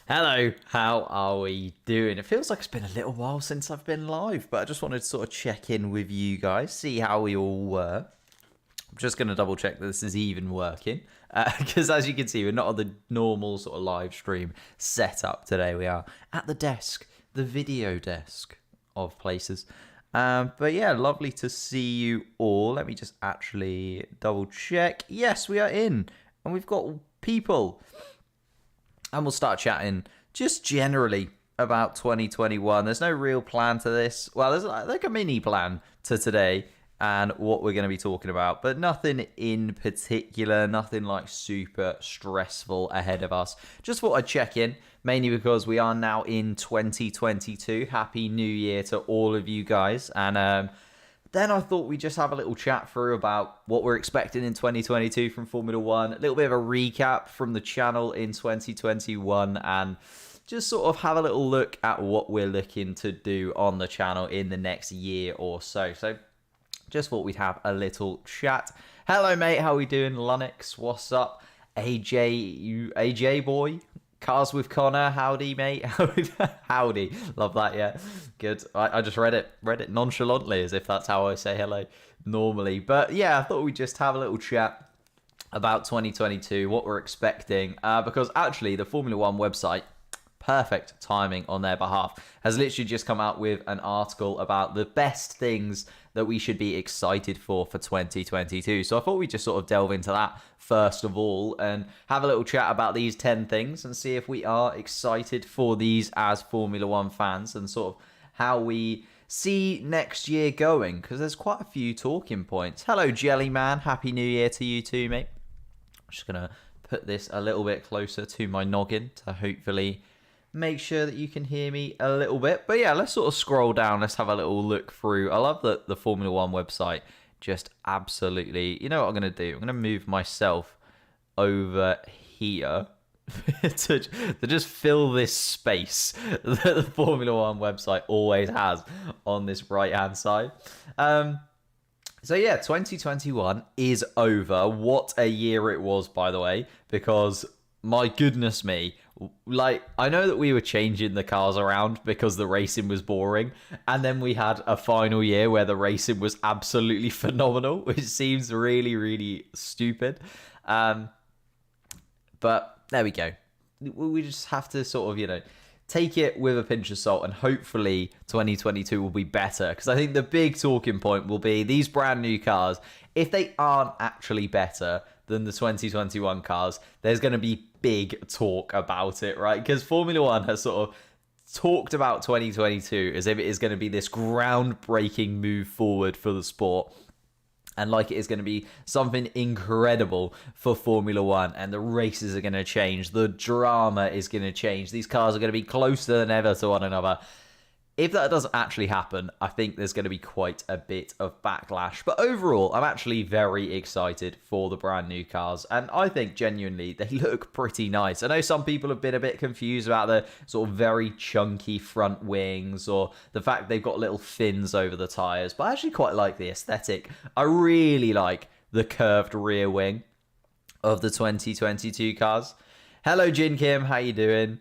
Hello, how are we doing? It feels like it's been a little while since I've been live, but I just wanted to sort of check in with you guys, see how we all were. I'm just going to double check that this is even working, because as you can see, we're not on the normal sort of live stream setup today. We are at the desk, the video desk of places. But yeah, lovely to see you all. Let me just actually double check. Yes, we are in, and we've got people. And we'll start chatting just generally about 2021. There's no real plan to this. Well, there's like a mini plan to today and what we're going to be talking about, but nothing in particular, nothing like super stressful ahead of us. Just thought I'd check in, mainly because we are now in 2022. Happy New Year to all of you guys. And then I thought we'd just have a little chat through about what we're expecting in 2022 from Formula One, a little bit of a recap from the channel in 2021, and just sort of have a little look at what we're looking to do on the channel in the next year or so. So just thought we'd have a little chat. Hello, mate. How we doing? Lunix, what's up? AJ boy? Cars with Connor, howdy, mate. Howdy. Love that, yeah. Good. I just read it nonchalantly as if that's how I say hello normally. But yeah, I thought we'd just have a little chat about 2022, what we're expecting. Because actually, the Formula One website, perfect timing on their behalf, has literally just come out with an article about the best things that we should be excited for 2022. So I thought we'd just sort of delve into that first of all and have a little chat about these 10 things and see if we are excited for these as Formula One fans and sort of how we see next year going, because there's quite a few talking points. Hello, Jellyman. Happy New Year to you too, mate. I'm just going to put this a little bit closer to my noggin to hopefully make sure that you can hear me a little bit. But yeah, let's sort of scroll down. Let's have a little look through. I love that the Formula One website just absolutely... You know what I'm going to do? I'm going to move myself over here to just fill this space that the Formula One website always has on this right-hand side. So yeah, 2021 is over. What a year it was, by the way, because my goodness me, like, I know that we were changing the cars around because the racing was boring, and then we had a final year where the racing was absolutely phenomenal, which seems really, really stupid. But there we go. We just have to sort of, take it with a pinch of salt, and hopefully 2022 will be better, because I think the big talking point will be these brand new cars. If they aren't actually better than the 2021 cars, there's going to be big talk about it, right? Because Formula One has sort of talked about 2022 as if it is going to be this groundbreaking move forward for the sport, and like it is going to be something incredible for Formula One, and the races are going to change, the drama is going to change, these cars are going to be closer than ever to one another. If that doesn't actually happen, I think there's going to be quite a bit of backlash. But overall, I'm actually very excited for the brand new cars. And I think genuinely they look pretty nice. I know some people have been a bit confused about the sort of very chunky front wings or the fact they've got little fins over the tyres. But I actually quite like the aesthetic. I really like the curved rear wing of the 2022 cars. Hello, Jin Kim. How you doing?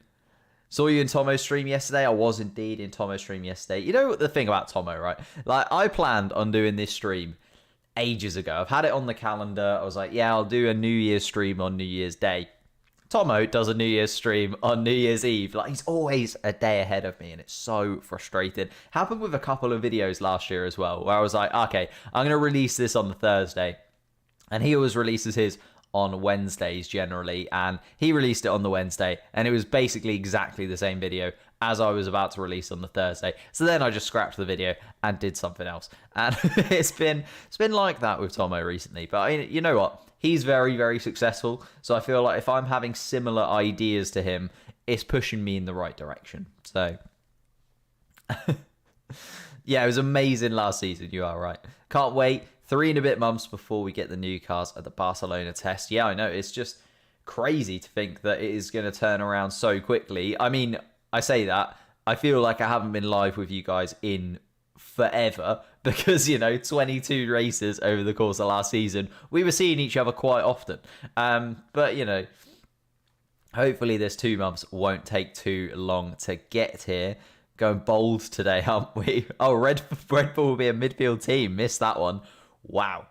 Saw you in Tomo's stream yesterday. I was indeed in Tomo's stream yesterday. You know the thing about Tomo, right? Like, I planned on doing this stream ages ago. I've had it on the calendar. I was like, yeah, I'll do a New Year's stream on New Year's Day. Tomo does a New Year's stream on New Year's Eve. Like, he's always a day ahead of me, and it's so frustrating. Happened with a couple of videos last year as well, where I was like, okay, I'm going to release this on the Thursday. And he always releases his on Wednesdays generally, and he released it on the Wednesday, and it was basically exactly the same video as I was about to release on the Thursday. So then I just scrapped the video and did something else, and it's been like that with Tomo recently. But you know what, he's very, very successful, so I feel like if I'm having similar ideas to him, it's pushing me in the right direction. So yeah, it was amazing last season. You are right. Can't wait. 3 and a bit months before we get the new cars at the Barcelona test. Yeah, I know. It's just crazy to think that it is going to turn around so quickly. I mean, I say that. I feel like I haven't been live with you guys in forever because, 22 races over the course of last season. We were seeing each other quite often. But, Hopefully this 2 months won't take too long to get here. Going bold today, aren't we? Oh, Red Bull will be a midfield team. Missed that one. Wow.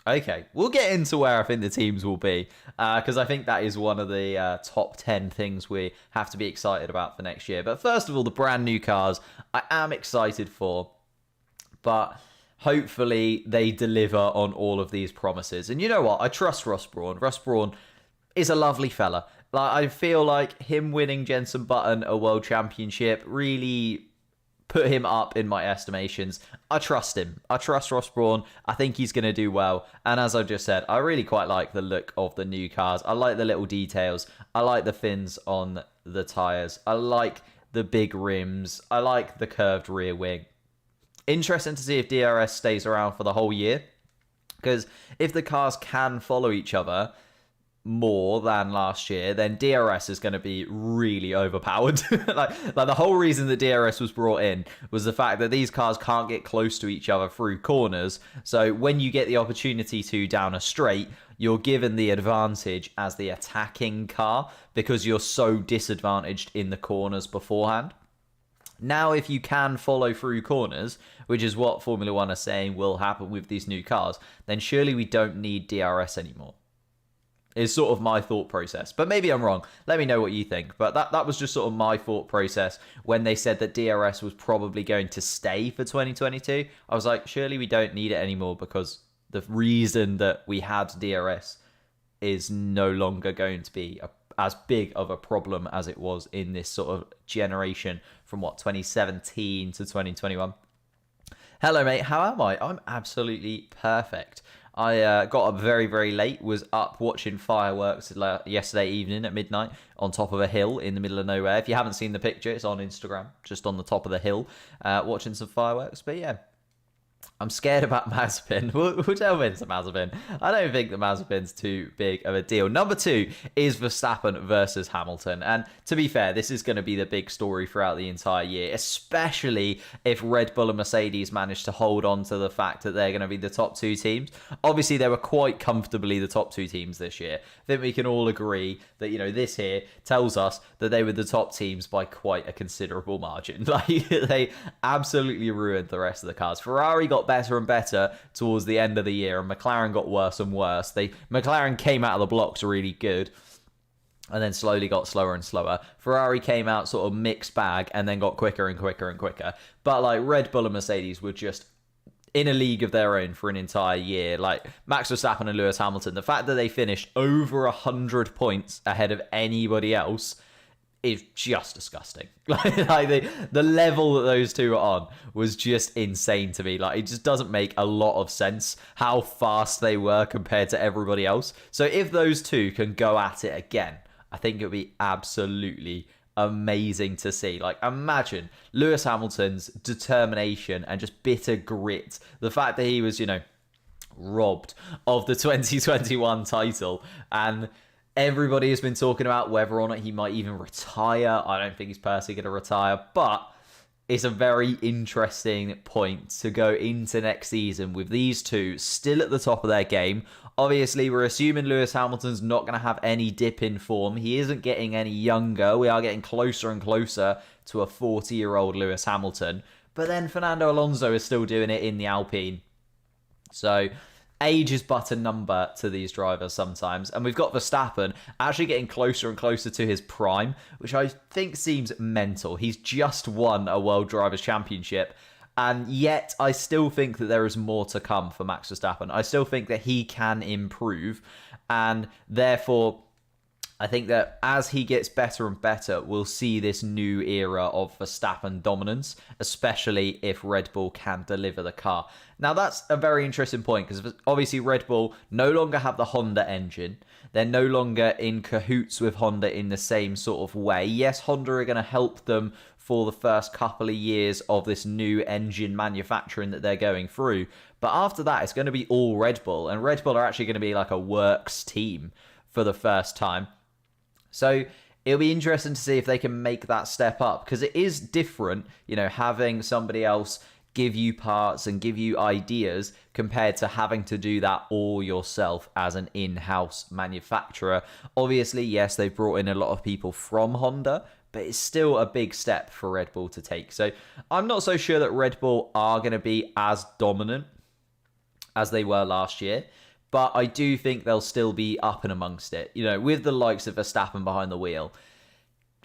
Okay, we'll get into where I think the teams will be, because I think that is one of the top 10 things we have to be excited about for next year. But first of all, the brand new cars I am excited for, but hopefully they deliver on all of these promises. And you know what? I trust Ross Brawn. Ross Brawn is a lovely fella. Like, I feel like him winning Jenson Button a world championship really put him up in my estimations. I trust him. I trust Ross Brawn. I think he's going to do well. And as I just said, I really quite like the look of the new cars. I like the little details. I like the fins on the tyres. I like the big rims. I like the curved rear wing. Interesting to see if DRS stays around for the whole year. Because if the cars can follow each other more than last year, then DRS is going to be really overpowered. like the whole reason that DRS was brought in was the fact that these cars can't get close to each other through corners. So when you get the opportunity to down a straight, you're given the advantage as the attacking car because you're so disadvantaged in the corners beforehand. Now, if you can follow through corners, which is what Formula One are saying will happen with these new cars, then surely we don't need DRS anymore. Is sort of my thought process. But maybe I'm wrong. Let me know what you think. But that was just sort of my thought process when they said that DRS was probably going to stay for 2022. I was like, surely we don't need it anymore because the reason that we had DRS is no longer going to be as big of a problem as it was in this sort of generation from 2017 to 2021. Hello, mate. How am I? I'm absolutely perfect. I got up very, very late, was up watching fireworks yesterday evening at midnight on top of a hill in the middle of nowhere. If you haven't seen the picture, it's on Instagram, just on the top of the hill, watching some fireworks. But yeah, I'm scared about Mazepin. We'll delve into Mazepin. I don't think that Mazepin's too big of a deal. Number 2 is Verstappen versus Hamilton. And to be fair, this is going to be the big story throughout the entire year, especially if Red Bull and Mercedes manage to hold on to the fact that they're going to be the top 2 teams. Obviously, they were quite comfortably the top 2 teams this year. I think we can all agree that, this here tells us that they were the top teams by quite a considerable margin. Like, they absolutely ruined the rest of the cars. Ferrari got better and better towards the end of the year, and McLaren got worse and worse. McLaren came out of the blocks really good and then slowly got slower and slower. Ferrari came out sort of mixed bag and then got quicker and quicker and quicker. But like Red Bull and Mercedes were just in a league of their own for an entire year. Like Max Verstappen and Lewis Hamilton, the fact that they finished over 100 points ahead of anybody else is just disgusting. Like the level that those two are on was just insane to me. Like, it just doesn't make a lot of sense how fast they were compared to everybody else. So if those two can go at it again, I think it'll be absolutely amazing to see. Like, imagine Lewis Hamilton's determination and just bitter grit. The fact that he was, robbed of the 2021 title, and everybody has been talking about whether or not he might even retire. I don't think he's personally going to retire, but it's a very interesting point to go into next season with these two still at the top of their game. Obviously, we're assuming Lewis Hamilton's not going to have any dip in form. He isn't getting any younger. We are getting closer and closer to a 40-year-old Lewis Hamilton. But then Fernando Alonso is still doing it in the Alpine. So age is but a number to these drivers sometimes. And we've got Verstappen actually getting closer and closer to his prime, which I think seems mental. He's just won a World Drivers' Championship, and yet I still think that there is more to come for Max Verstappen. I still think that he can improve, and therefore I think that as he gets better and better, we'll see this new era of Verstappen dominance, especially if Red Bull can deliver the car. Now, that's a very interesting point, because obviously Red Bull no longer have the Honda engine. They're no longer in cahoots with Honda in the same sort of way. Yes, Honda are going to help them for the first couple of years of this new engine manufacturing that they're going through. But after that, it's going to be all Red Bull, and Red Bull are actually going to be like a works team for the first time. So it'll be interesting to see if they can make that step up, because it is different, having somebody else give you parts and give you ideas compared to having to do that all yourself as an in-house manufacturer. Obviously, yes, they've brought in a lot of people from Honda, but it's still a big step for Red Bull to take. So I'm not so sure that Red Bull are going to be as dominant as they were last year, but I do think they'll still be up and amongst it. You know, with the likes of Verstappen behind the wheel,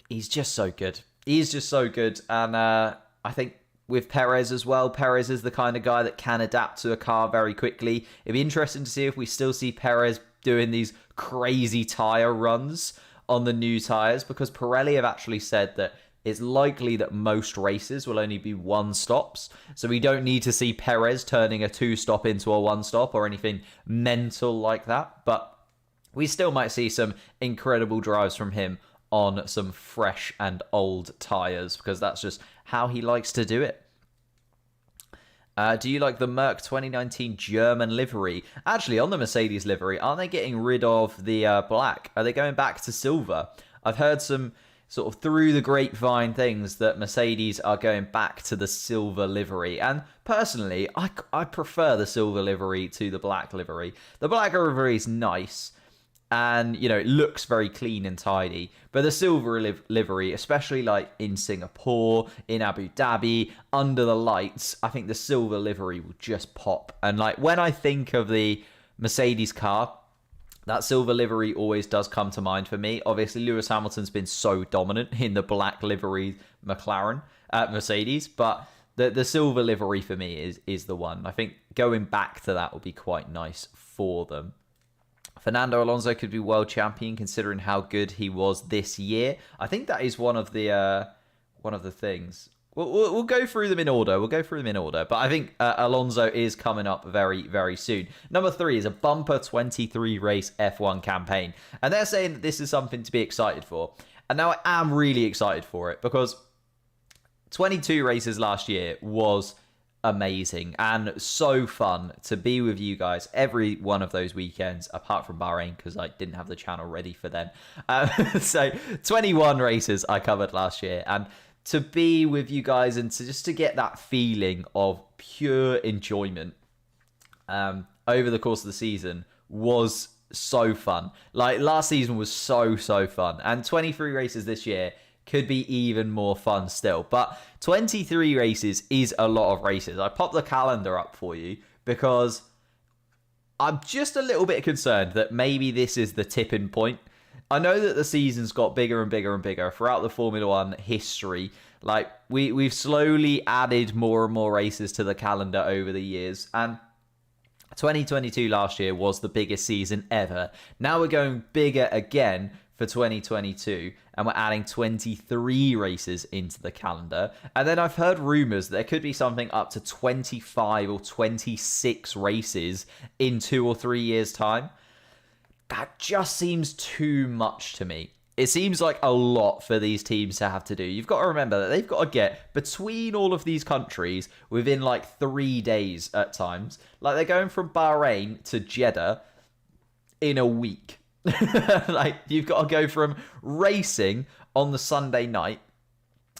he's just so good. He's just so good. And I think with Perez as well, Perez is the kind of guy that can adapt to a car very quickly. It'd be interesting to see if we still see Perez doing these crazy tyre runs on the new tyres, because Pirelli have actually said that it's likely that most races will only be one stops. So we don't need to see Perez turning a two stop into a one stop or anything mental like that. But we still might see some incredible drives from him on some fresh and old tyres, because that's just how he likes to do it. Do you like the Merc 2019 German livery? Actually, on the Mercedes livery, aren't they getting rid of the black? Are they going back to silver? I've heard some sort of through the grapevine things that Mercedes are going back to the silver livery. And personally, I prefer the silver livery to the black livery. The black livery is nice, and, you know, it looks very clean and tidy. But the silver livery, especially like in Singapore, in Abu Dhabi, under the lights, I think the silver livery will just pop. And like when I think of the Mercedes car, that silver livery always does come to mind for me. Obviously, Lewis Hamilton's been so dominant in the black livery Mercedes, but the silver livery for me is the one. I think going back to that would be quite nice for them. Fernando Alonso could be world champion considering how good he was this year. I think that is one of the things. We'll go through them in order. But I think Alonso is coming up very, very soon. Number 3 is a bumper 23 race F1 campaign. And they're saying that this is something to be excited for. And now I am really excited for it, because 22 races last year was amazing and so fun to be with you guys every one of those weekends, apart from Bahrain, because I didn't have the channel ready for them. So 21 races I covered last year, and to be with you guys and to get that feeling of pure enjoyment over the course of the season was so fun. Like last season was so fun, and 23 races this year could be even more fun still. But 23 races is a lot of races. I popped the calendar up for you because I'm just a little bit concerned that maybe this is the tipping point. I know that the season's got bigger and bigger and bigger throughout the Formula One history. Like we've slowly added more and more races to the calendar over the years, and 2022 last year was the biggest season ever. Now we're going bigger again for 2022, and we're adding 23 races into the calendar. And then I've heard rumors that there could be something up to 25 or 26 races in 2 or 3 years' time. That just seems too much to me. It seems like a lot for these teams to have to do. You've got to remember that they've got to get between all of these countries within like 3 days at times. Like they're going from Bahrain to Jeddah in a week. Like you've got to go from racing on the Sunday night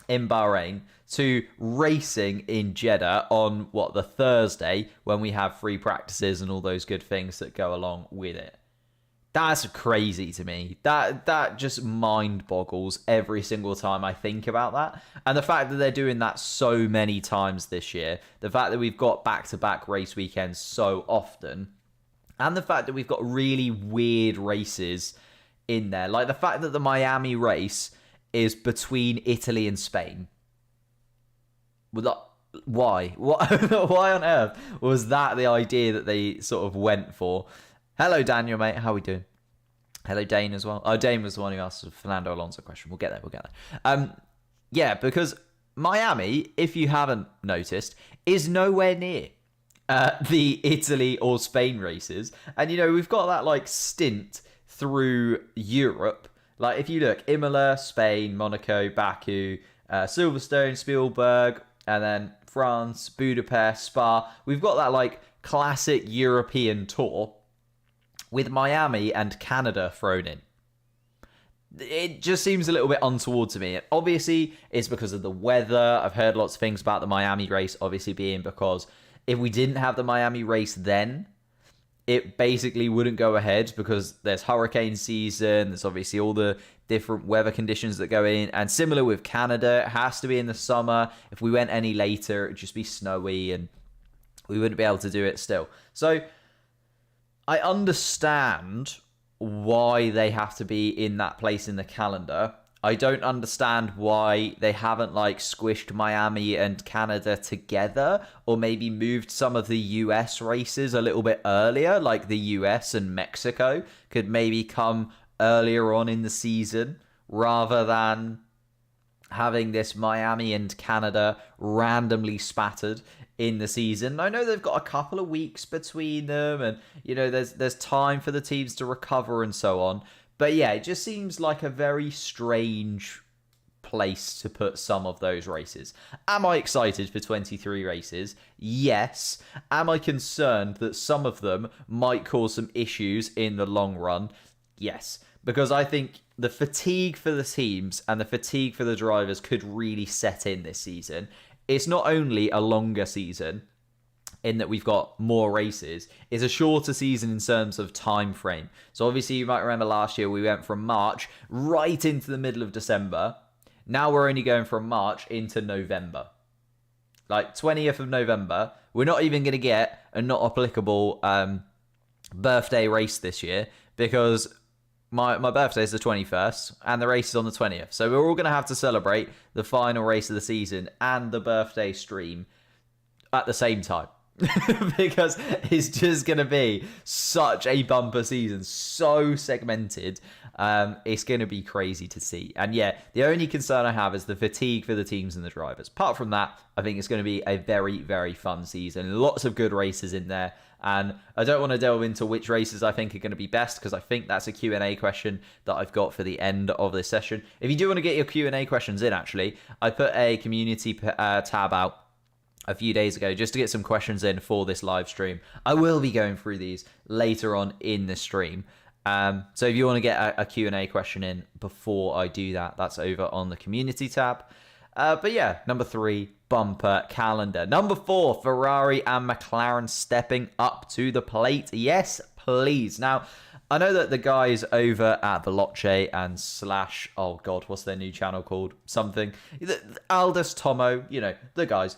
in Bahrain to racing in Jeddah on the Thursday, when we have free practices and all those good things that go along with it. That's crazy to me. That just mind boggles every single time I think about that. And the fact that they're doing that so many times this year, the fact that we've got back-to-back race weekends so often, and the fact that we've got really weird races in there. Like the fact that the Miami race is between Italy and Spain. Why? Why on earth was that the idea that they sort of went for? Hello, Daniel, mate. How are we doing? Hello, Dane, as well. Oh, Dane was the one who asked the Fernando Alonso question. We'll get there. Yeah, because Miami, if you haven't noticed, is nowhere near the Italy or Spain races. And, we've got that, like, stint through Europe. Like, if you look, Imola, Spain, Monaco, Baku, Silverstone, Spielberg, and then France, Budapest, Spa. We've got that, like, classic European tour with Miami and Canada thrown in. it just seems a little bit untoward to me. Obviously, it's because of the weather. I've heard lots of things about the Miami race, obviously being because if we didn't have the Miami race then, it basically wouldn't go ahead because there's hurricane season. There's obviously all the different weather conditions that go in. And similar with Canada, it has to be in the summer. If we went any later, it would just be snowy and we wouldn't be able to do it still. So I understand why they have to be in that place in the calendar. I don't understand why they haven't like squished Miami and Canada together, or maybe moved some of the US races a little bit earlier, like the US and Mexico could maybe come earlier on in the season rather than having this Miami and Canada randomly spattered in the season. I know they've got a couple of weeks between them and, you know, there's time for the teams to recover and so on. But yeah, it just seems like a very strange place to put some of those races. Am I excited for 23 races? Yes. Am I concerned that some of them might cause some issues in the long run? Yes. Because I think the fatigue for the teams and the fatigue for the drivers could really set in this season. It's not only a longer season in that we've got more races, it's a shorter season in terms of time frame. So obviously you might remember last year we went from March right into the middle of December. Now we're only going from March into November. Like 20th of November, we're not even going to get a not applicable birthday race this year because my birthday is the 21st and the race is on the 20th. So we're all going to have to celebrate the final race of the season and the birthday stream at the same time. Because it's just going to be such a bumper season, so segmented. It's going to be crazy to see. And yeah, the only concern I have is the fatigue for the teams and the drivers. Apart from that, I think it's going to be a very, very fun season. Lots of good races in there. And I don't want to delve into which races I think are going to be best because I think that's a Q&A question that I've got for the end of this session. If you do want to get your Q&A questions in, actually, I put a community tab out a few days ago just to get some questions in for this live stream. I will be going through these later on in the stream. So if you want to get a Q&A question in before I do that, that's over on the community tab. But yeah, number 3, bumper calendar. Number 4, Ferrari and McLaren stepping up to the plate. Yes, please. Now, I know that the guys over at Veloce and slash, oh God, what's their new channel called? Something. Aldous, Tomo, you know, the guys.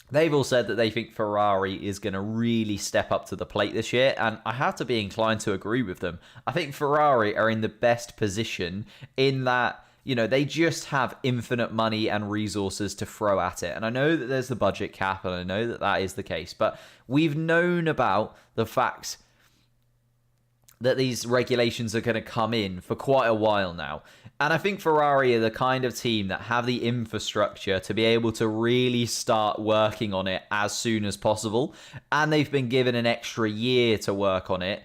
They've all said that they think Ferrari is going to really step up to the plate this year, and I have to be inclined to agree with them. I think Ferrari are in the best position in that, you know, they just have infinite money and resources to throw at it. And I know that there's the budget cap, and I know that that is the case, but we've known about the fact that these regulations are going to come in for quite a while now. And I think Ferrari are the kind of team that have the infrastructure to be able to really start working on it as soon as possible. And they've been given an extra year to work on it.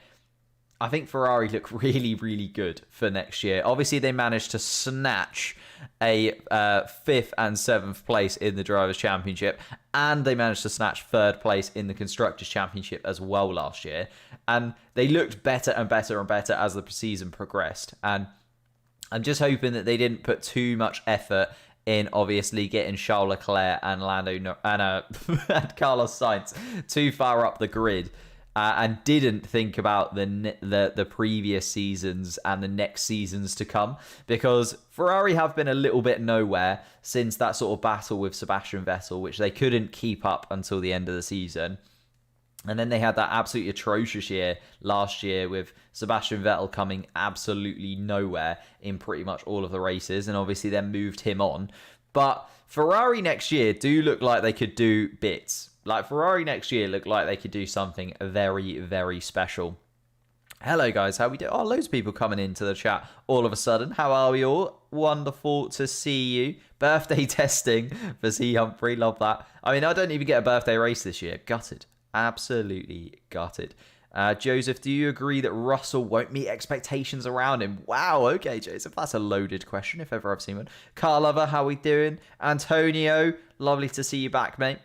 I think Ferrari look really, really good for next year. Obviously, they managed to snatch a 5th and 7th place in the Drivers' Championship, and they managed to snatch 3rd place in the Constructors' Championship as well last year. And they looked better and better and better as the season progressed. And I'm just hoping that they didn't put too much effort in obviously getting Charles Leclerc and and Carlos Sainz too far up the grid. And didn't think about the previous seasons and the next seasons to come, because Ferrari have been a little bit nowhere since that sort of battle with Sebastian Vettel, which they couldn't keep up until the end of the season. And then they had that absolutely atrocious year last year with Sebastian Vettel coming absolutely nowhere in pretty much all of the races, and obviously then moved him on. But Ferrari next year do look like they could do bits. Like, Ferrari next year look like they could do something very, very special. Hello, guys. How we doing? Oh, loads of people coming into the chat all of a sudden. How are we all? Wonderful to see you. Birthday testing for C. Humphrey. Love that. I mean, I don't even get a birthday race this year. Gutted. Absolutely gutted. Joseph, do you agree that Russell won't meet expectations around him? Wow, okay, Joseph, that's a loaded question if ever I've seen one. Carl Lover, how we doing? Antonio, lovely to see you back, mate.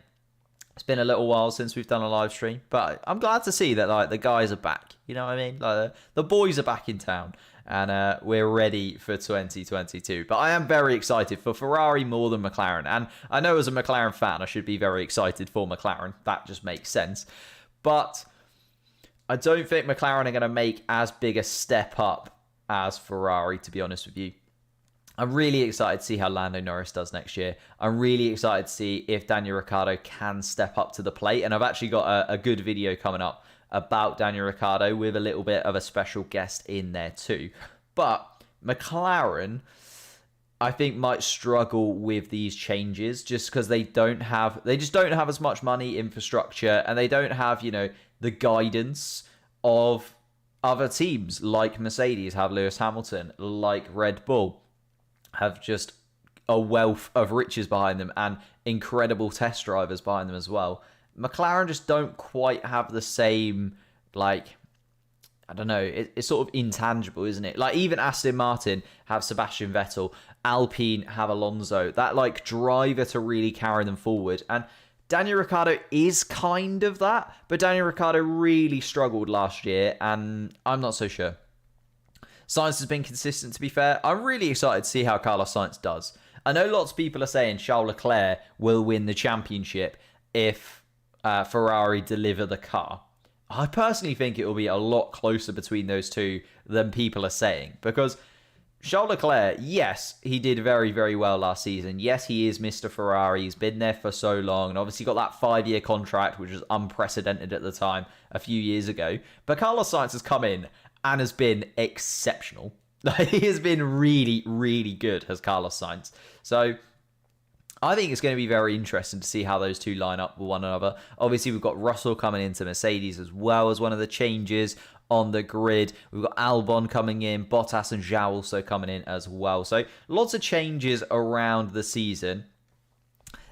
It's been a little while since we've done a live stream, but I'm glad to see that like the guys are back. You know what I mean? Like the boys are back in town, and we're ready for 2022. But I am very excited for Ferrari more than McLaren, and I know as a McLaren fan, I should be very excited for McLaren. That just makes sense. But I don't think McLaren are going to make as big a step up as Ferrari, to be honest with you. I'm really excited to see how Lando Norris does next year. I'm really excited to see if Daniel Ricciardo can step up to the plate. And I've actually got a good video coming up about Daniel Ricciardo with a little bit of a special guest in there too. But McLaren, I think, might struggle with these changes just because they just don't have as much money, infrastructure, and they don't have, the guidance of other teams like Mercedes have Lewis Hamilton, like Red Bull have just a wealth of riches behind them and incredible test drivers behind them as well. McLaren just don't quite have the same, I don't know, it's sort of intangible, isn't it? Like even Aston Martin have Sebastian Vettel, Alpine have Alonso, that driver to really carry them forward. And Daniel Ricciardo is kind of that, but Daniel Ricciardo really struggled last year, and I'm not so sure. Sainz has been consistent, to be fair. I'm really excited to see how Carlos Sainz does. I know lots of people are saying Charles Leclerc will win the championship if Ferrari deliver the car. I personally think it will be a lot closer between those two than people are saying, because Charles Leclerc, yes, he did very, very well last season. Yes, he is Mr. Ferrari. He's been there for so long and obviously got that 5-year contract, which was unprecedented at the time a few years ago. But Carlos Sainz has come in and has been exceptional. He has been really, really good, has Carlos Sainz. So I think it's going to be very interesting to see how those two line up with one another. Obviously, we've got Russell coming into Mercedes as well as one of the changes on the grid. We've got Albon coming in, Bottas and Zhou also coming in as well. So lots of changes around the season.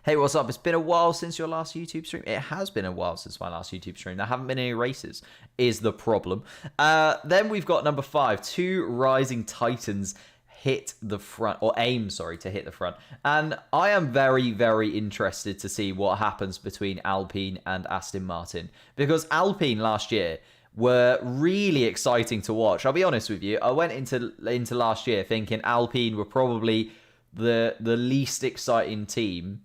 Hey, what's up? It's been a while since your last YouTube stream. It has been a while since my last YouTube stream. There haven't been any races, is the problem. Then we've got number 5, 2 Rising Titans hit the front, or aim, to hit the front. And I am very, very interested to see what happens between Alpine and Aston Martin. Because Alpine last year were really exciting to watch. I'll be honest with you. I went into last year thinking Alpine were probably the least exciting team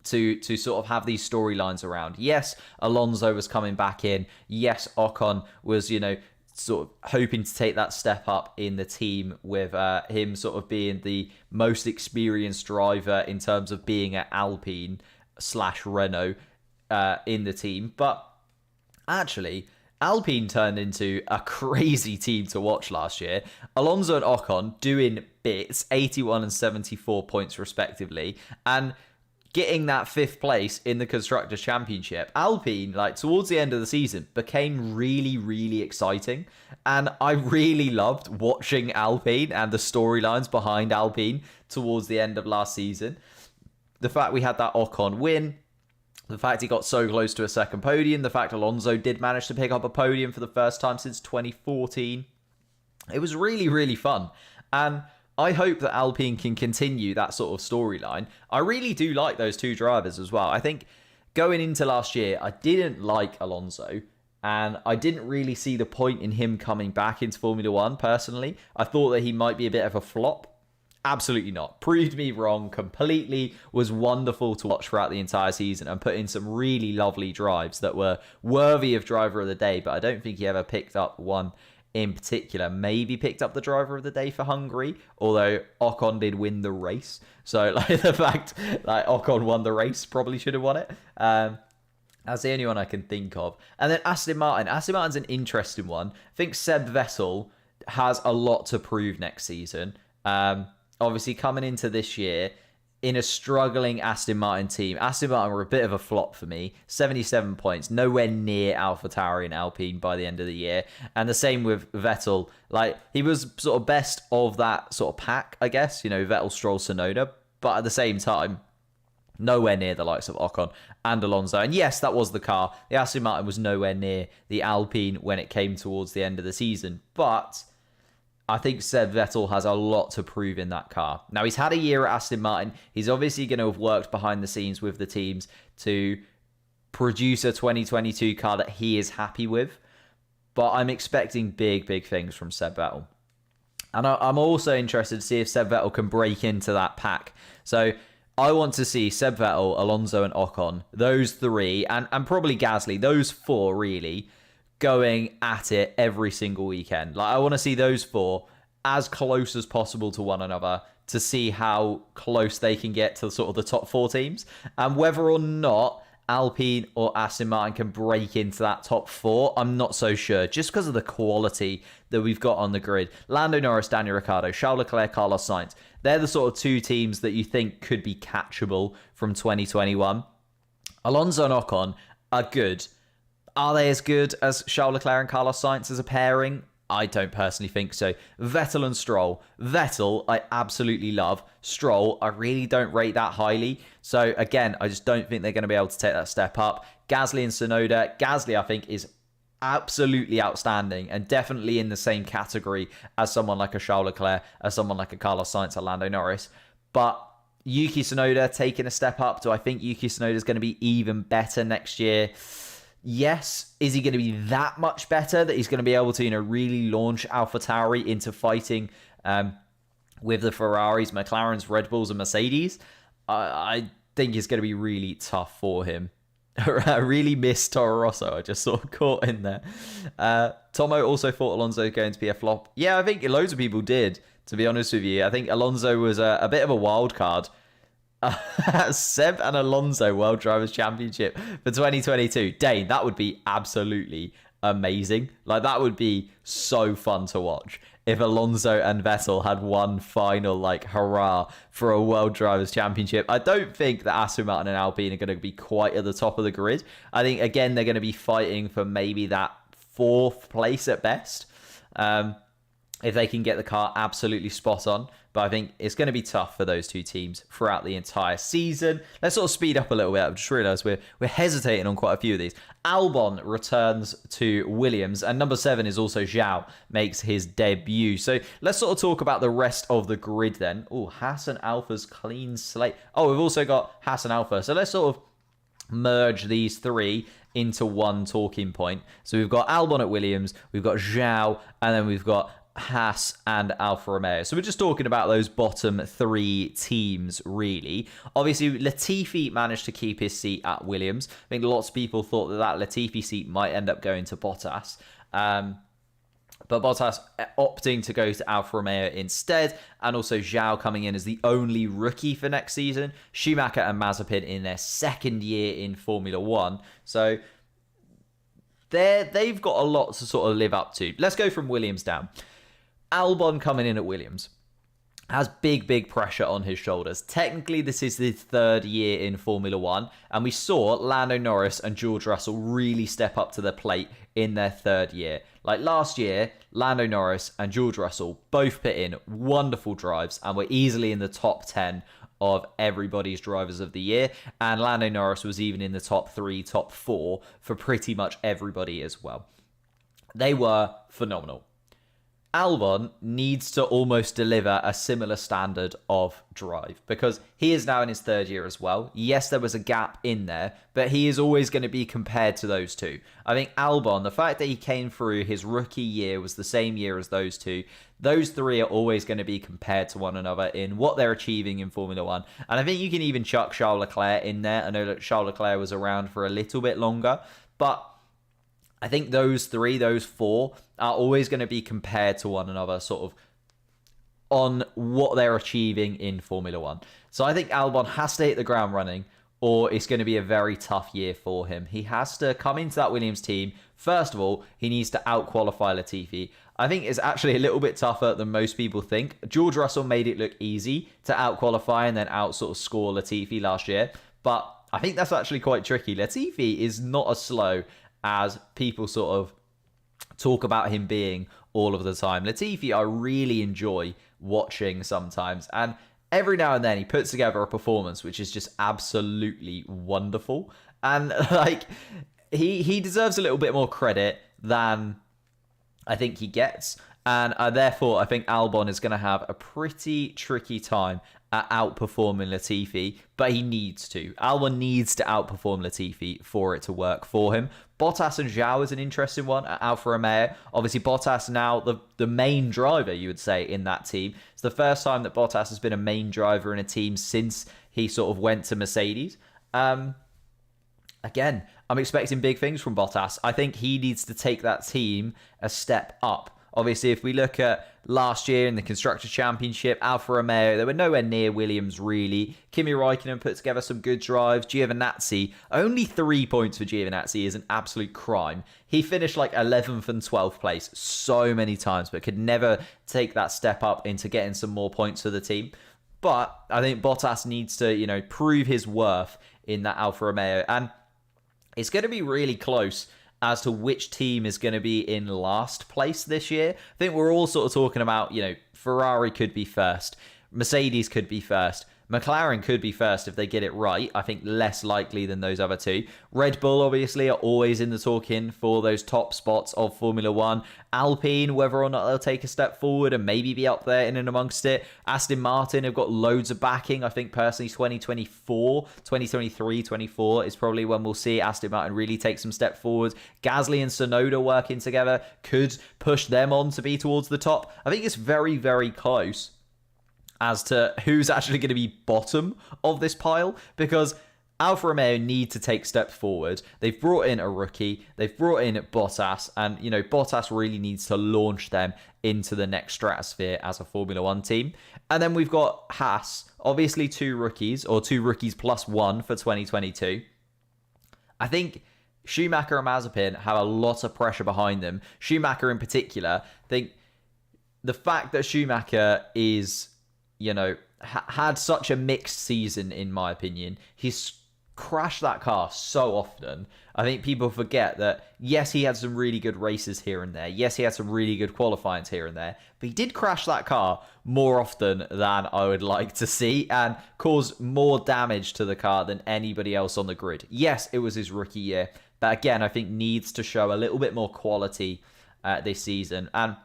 to sort of have these storylines around. Yes, Alonso was coming back in. Yes, Ocon was, sort of hoping to take that step up in the team with him sort of being the most experienced driver in terms of being at Alpine/Renault in the team. But actually, Alpine turned into a crazy team to watch last year. Alonso and Ocon doing bits, 81 and 74 points respectively, and getting that 5th place in the Constructors' Championship. Alpine, towards the end of the season, became really, really exciting. And I really loved watching Alpine and the storylines behind Alpine towards the end of last season. The fact we had that Ocon win, the fact he got so close to a second podium, the fact Alonso did manage to pick up a podium for the first time since 2014. It was really, really fun. And I hope that Alpine can continue that sort of storyline. I really do like those two drivers as well. I think going into last year, I didn't like Alonso, and I didn't really see the point in him coming back into Formula One, personally. I thought that he might be a bit of a flop. Absolutely not. Proved me wrong completely. Was wonderful to watch throughout the entire season and put in some really lovely drives that were worthy of driver of the day, but I don't think he ever picked up one in particular. Maybe picked up the driver of the day for Hungary, although Ocon did win the race. So the fact Ocon won the race, probably should have won it. That's the only one I can think of. And then Aston Martin. Aston Martin's an interesting one. I think Seb Vettel has a lot to prove next season. Obviously coming into this year in a struggling Aston Martin team. Aston Martin were a bit of a flop for me. 77 points, nowhere near AlphaTauri and Alpine by the end of the year. And the same with Vettel. He was sort of best of that sort of pack, I guess. Vettel, Stroll, Tsunoda. But at the same time, nowhere near the likes of Ocon and Alonso. And yes, that was the car. The Aston Martin was nowhere near the Alpine when it came towards the end of the season. But I think Seb Vettel has a lot to prove in that car. Now, he's had a year at Aston Martin. He's obviously going to have worked behind the scenes with the teams to produce a 2022 car that he is happy with. But I'm expecting big, big things from Seb Vettel. And I'm also interested to see if Seb Vettel can break into that pack. So I want to see Seb Vettel, Alonso and Ocon, those three, and probably Gasly, those four really, going at it every single weekend. Like, I want to see those four as close as possible to one another to see how close they can get to sort of the top four teams. And whether or not Alpine or Aston Martin can break into that top four, I'm not so sure, just because of the quality that we've got on the grid. Lando Norris, Daniel Ricciardo, Charles Leclerc, Carlos Sainz. They're the sort of two teams that you think could be catchable from 2021. Alonso and Ocon are good. Are they as good as Charles Leclerc and Carlos Sainz as a pairing? I don't personally think so. Vettel and Stroll. Vettel, I absolutely love. Stroll, I really don't rate that highly. So again, I just don't think they're going to be able to take that step up. Gasly and Tsunoda. Gasly, I think, is absolutely outstanding and definitely in the same category as someone like a Charles Leclerc, as someone like a Carlos Sainz or Lando Norris. But Yuki Tsunoda taking a step up. Do I think Yuki Tsunoda is going to be even better next year? Yes. Is he going to be that much better that he's going to be able to, really launch AlphaTauri into fighting with the Ferraris, McLarens, Red Bulls, and Mercedes? I think it's going to be really tough for him. I really miss Toro Rosso. I just sort of caught in there. Tomo also thought Alonso was going to be a flop. Yeah, I think loads of people did, to be honest with you. I think Alonso was a bit of a wild card. Seb and Alonso World Drivers' Championship for 2022. Dane, that would be absolutely amazing. Like, that would be so fun to watch if Alonso and Vettel had one final, hurrah for a World Drivers' Championship. I don't think that Aston Martin and Alpine are going to be quite at the top of the grid. I think, again, they're going to be fighting for maybe that fourth place at best. If they can get the car absolutely spot on. But I think it's going to be tough for those two teams throughout the entire season. Let's sort of speed up a little bit. I've just realised we're hesitating on quite a few of these. Albon returns to Williams, and number 7 is also Zhao, makes his debut. So let's sort of talk about the rest of the grid then. Oh, Haas and Alpha's clean slate. Oh, we've also got Haas and Alpha. So let's sort of merge these three into one talking point. So we've got Albon at Williams, we've got Zhao, and then we've got Haas and Alfa Romeo. So we're just talking about those bottom three teams, really. Obviously, Latifi managed to keep his seat at Williams. I think lots of people thought that Latifi seat might end up going to Bottas. But Bottas opting to go to Alfa Romeo instead, and also Zhao coming in as the only rookie for next season. Schumacher and Mazepin in their second year in Formula 1. So they've got a lot to sort of live up to. Let's go from Williams down. Albon coming in at Williams has big pressure on his shoulders. Technically, this is his third year in Formula 1, and we saw Lando Norris and George Russell really step up to the plate in their third year. Like last year, Lando Norris and George Russell both put in wonderful drives and were easily in the top 10 of everybody's drivers of the year, and Lando Norris was even in the top 3, top 4 for pretty much everybody as well. They were phenomenal. Albon needs to almost deliver a similar standard of drive because he is now in his third year as well. Yes, there was a gap in there, but he is always going to be compared to those two. I think Albon, the fact that he came through his rookie year was the same year as those two. Those three are always going to be compared to one another in what they're achieving in Formula 1. And I think you can even chuck Charles Leclerc in there. I know that Charles Leclerc was around for a little bit longer, but I think those three, those four, are always going to be compared to one another sort of on what they're achieving in Formula 1. So I think Albon has to hit the ground running, or it's going to be a very tough year for him. He has to come into that Williams team. First of all, he needs to out-qualify Latifi. I think it's actually a little bit tougher than most people think. George Russell made it look easy to out-qualify and then out-score Latifi last year, but I think that's actually quite tricky. Latifi is not as slow as people sort of talk about him being all of the time. Latifi, I really enjoy watching sometimes, and every now and then he puts together a performance which is just absolutely wonderful, and he deserves a little bit more credit than I think he gets. And therefore, I think Albon is going to have a pretty tricky time at outperforming Latifi, but he needs to. Albon needs to outperform Latifi for it to work for him. Bottas and Zhou is an interesting one at Alfa Romeo. Obviously, Bottas now the main driver, you would say, in that team. It's the first time that Bottas has been a main driver in a team since he sort of went to Mercedes. Again, I'm expecting big things from Bottas. I think he needs to take that team a step up. Obviously, if we look at last year in the Constructors' Championship, Alfa Romeo, they were nowhere near Williams, really. Kimi Räikkönen put together some good drives. Giovinazzi, only 3 points for Giovinazzi is an absolute crime. He finished like 11th and 12th place so many times, but could never take that step up into getting some more points for the team. But I think Bottas needs to, prove his worth in that Alfa Romeo. And it's going to be really close as to which team is going to be in last place this year. I think we're all sort of talking about, Ferrari could be first, Mercedes could be first, McLaren could be first if they get it right. I think less likely than those other two. Red Bull, obviously, are always in the talking for those top spots of Formula One. Alpine, whether or not they'll take a step forward and maybe be up there in and amongst it. Aston Martin have got loads of backing. I think personally 2023, 24 is probably when we'll see Aston Martin really take some step forward. Gasly and Tsunoda working together could push them on to be towards the top. I think it's very, very close as to who's actually going to be bottom of this pile, because Alfa Romeo need to take steps forward. They've brought in a rookie, they've brought in Bottas, and Bottas really needs to launch them into the next stratosphere as a Formula One team. And then we've got Haas, obviously two rookies plus one for 2022. I think Schumacher and Mazepin have a lot of pressure behind them. Schumacher in particular, I think the fact that Schumacher is had such a mixed season, in my opinion. He's crashed that car so often. I think people forget that, yes, he had some really good races here and there. Yes, he had some really good qualifyings here and there. But he did crash that car more often than I would like to see and cause more damage to the car than anybody else on the grid. Yes, it was his rookie year. But again, I think needs to show a little bit more quality this season. And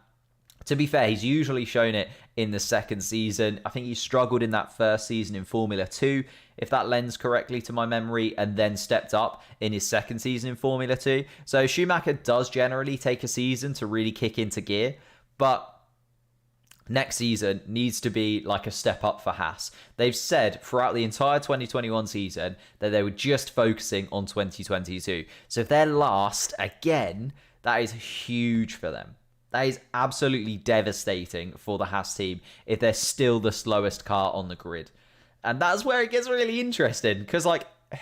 to be fair, he's usually shown it in the second season. I think he struggled in that first season in Formula 2, if that lends correctly to my memory, and then stepped up in his second season in Formula 2. So Schumacher does generally take a season to really kick into gear, but next season needs to be like a step up for Haas. They've said throughout the entire 2021 season that they were just focusing on 2022. So if they're last again, that is huge for them. That is absolutely devastating for the Haas team if they're still the slowest car on the grid. And that's where it gets really interesting, because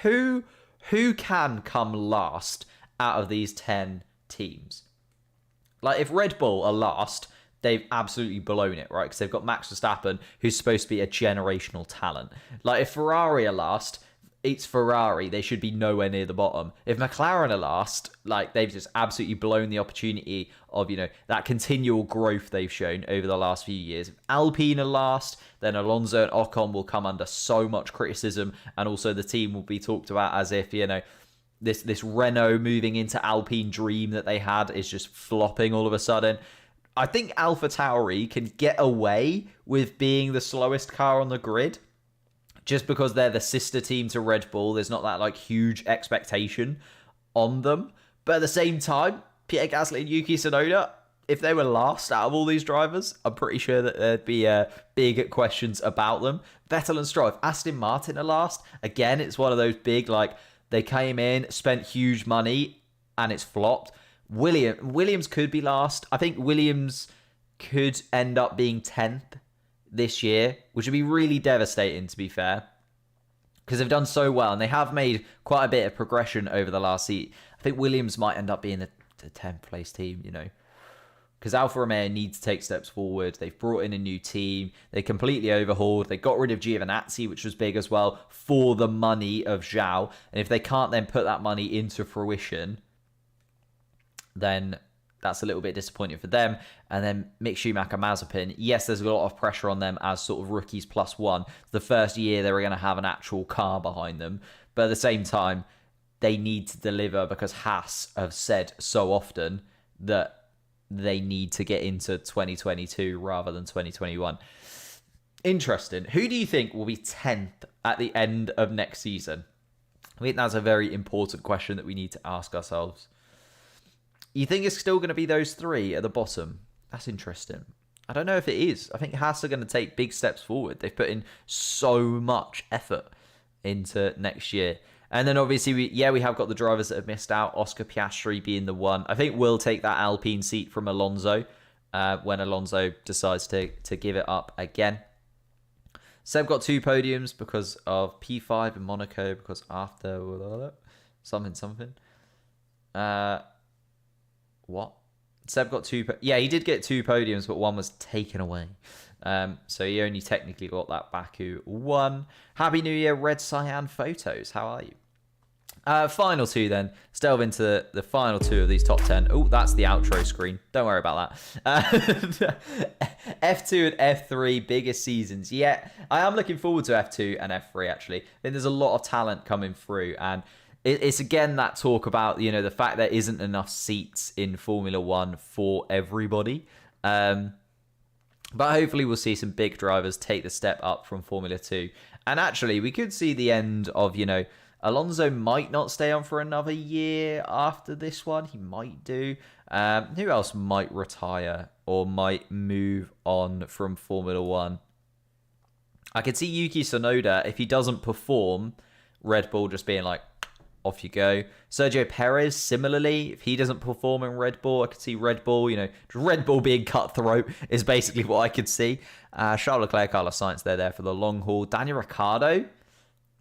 who can come last out of these 10 teams? If Red Bull are last, they've absolutely blown it, right? Because they've got Max Verstappen, who's supposed to be a generational talent. If Ferrari are last, it's Ferrari. They should be nowhere near the bottom. If McLaren are last, they've just absolutely blown the opportunity of, that continual growth they've shown over the last few years. If Alpine are last, then Alonso and Ocon will come under so much criticism, and also the team will be talked about as if, this Renault moving into Alpine dream that they had is just flopping all of a sudden. I think AlphaTauri can get away with being the slowest car on the grid, just because they're the sister team to Red Bull. There's not that huge expectation on them. But at the same time, Pierre Gasly and Yuki Tsunoda, if they were last out of all these drivers, I'm pretty sure that there'd be big questions about them. Vettel and Stroll, if Aston Martin are last, again, it's one of those big, they came in, spent huge money, and it's flopped. Williams could be last. I think Williams could end up being 10th this year, which would be really devastating, to be fair, because they've done so well and they have made quite a bit of progression over the last season. I think Williams might end up being the 10th place team, because Alfa Romeo need to take steps forward. They've brought in a new team. They completely overhauled. They got rid of Giovinazzi, which was big as well, for the money of Zhou. And if they can't then put that money into fruition, then that's a little bit disappointing for them. And then Mick Schumacher, Mazepin, yes, there's a lot of pressure on them as sort of rookies plus one. The first year they were going to have an actual car behind them. But at the same time, they need to deliver, because Haas have said so often that they need to get into 2022 rather than 2021. Interesting. Who do you think will be 10th at the end of next season? I think that's a very important question that we need to ask ourselves. You think it's still going to be those three at the bottom? That's interesting. I don't know if it is. I think Haas are going to take big steps forward. They've put in so much effort into next year. And then obviously, we have got the drivers that have missed out. Oscar Piastri being the one. I think we'll take that Alpine seat from Alonso when Alonso decides to give it up again. Seb got 2 podiums because of P5 in Monaco, because after something. What? Seb got 2. Yeah, he did get 2 podiums, but one was taken away. So he only technically got that Baku 1. Happy New Year, Red Cyan Photos. How are you? Final 2 then. Let's delve into the final 2 of these top 10. Oh, that's the outro screen. Don't worry about that. F2 and F3, biggest seasons. Yeah, I am looking forward to F2 and F3, actually. I think there's a lot of talent coming through, and it's again that talk about, the fact there isn't enough seats in Formula 1 for everybody. But hopefully we'll see some big drivers take the step up from Formula 2. And actually, we could see the end of, Alonso might not stay on for another year after this one. He might do. Who else might retire or might move on from Formula 1? I could see Yuki Tsunoda, if he doesn't perform, Red Bull just being like, off you go. Sergio Perez, similarly, if he doesn't perform in Red Bull, I could see Red Bull, Red Bull being cutthroat is basically what I could see. Charles Leclerc, Carlos Sainz, they're there for the long haul. Daniel Ricciardo,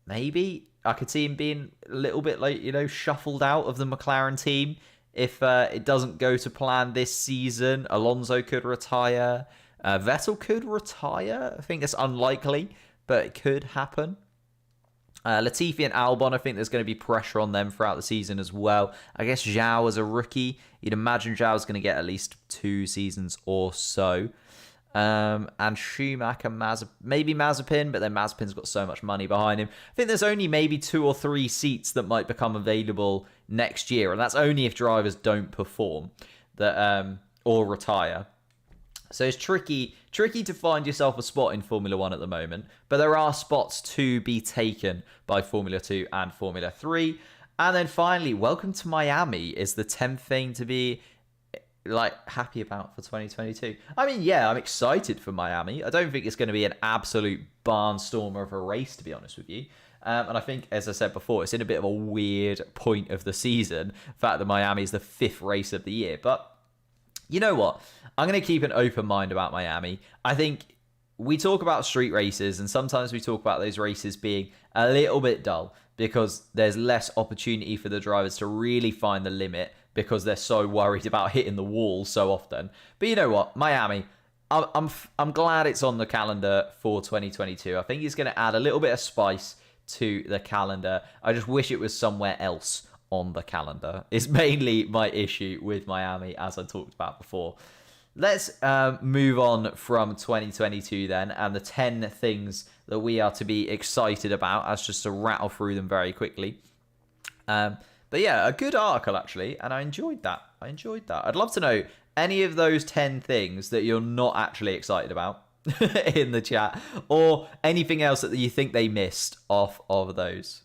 maybe. I could see him being a little bit like, shuffled out of the McLaren team. If it doesn't go to plan this season, Alonso could retire. Vettel could retire. I think it's unlikely, but it could happen. Latifi and Albon, I think there's going to be pressure on them throughout the season as well. I guess Zhao as a rookie, you'd imagine Zhao's going to get at least 2 seasons or so. And Schumacher, maybe Mazepin, but then Mazepin's got so much money behind him. I think there's only maybe 2 or 3 seats that might become available next year, and that's only if drivers don't perform or retire. So it's tricky to find yourself a spot in Formula 1 at the moment, but there are spots to be taken by Formula 2 and Formula 3. And then finally, welcome to Miami is the 10th thing to be happy about for 2022. I mean, yeah, I'm excited for Miami. I don't think it's going to be an absolute barnstormer of a race, to be honest with you. And I think, as I said before, it's in a bit of a weird point of the season, the fact that Miami is the 5th race of the year. But you know what? I'm going to keep an open mind about Miami. I think we talk about street races, and sometimes we talk about those races being a little bit dull because there's less opportunity for the drivers to really find the limit, because they're so worried about hitting the wall so often. But you know what? Miami, I'm glad it's on the calendar for 2022. I think it's going to add a little bit of spice to the calendar. I just wish it was somewhere else on the calendar. It's mainly my issue with Miami, as I talked about before. Let's move on from 2022 then, and the 10 things that we are to be excited about, as just to rattle through them very quickly. But yeah, a good article, actually, and I enjoyed that. I'd love to know any of those 10 things that you're not actually excited about in the chat, or anything else that you think they missed off of those.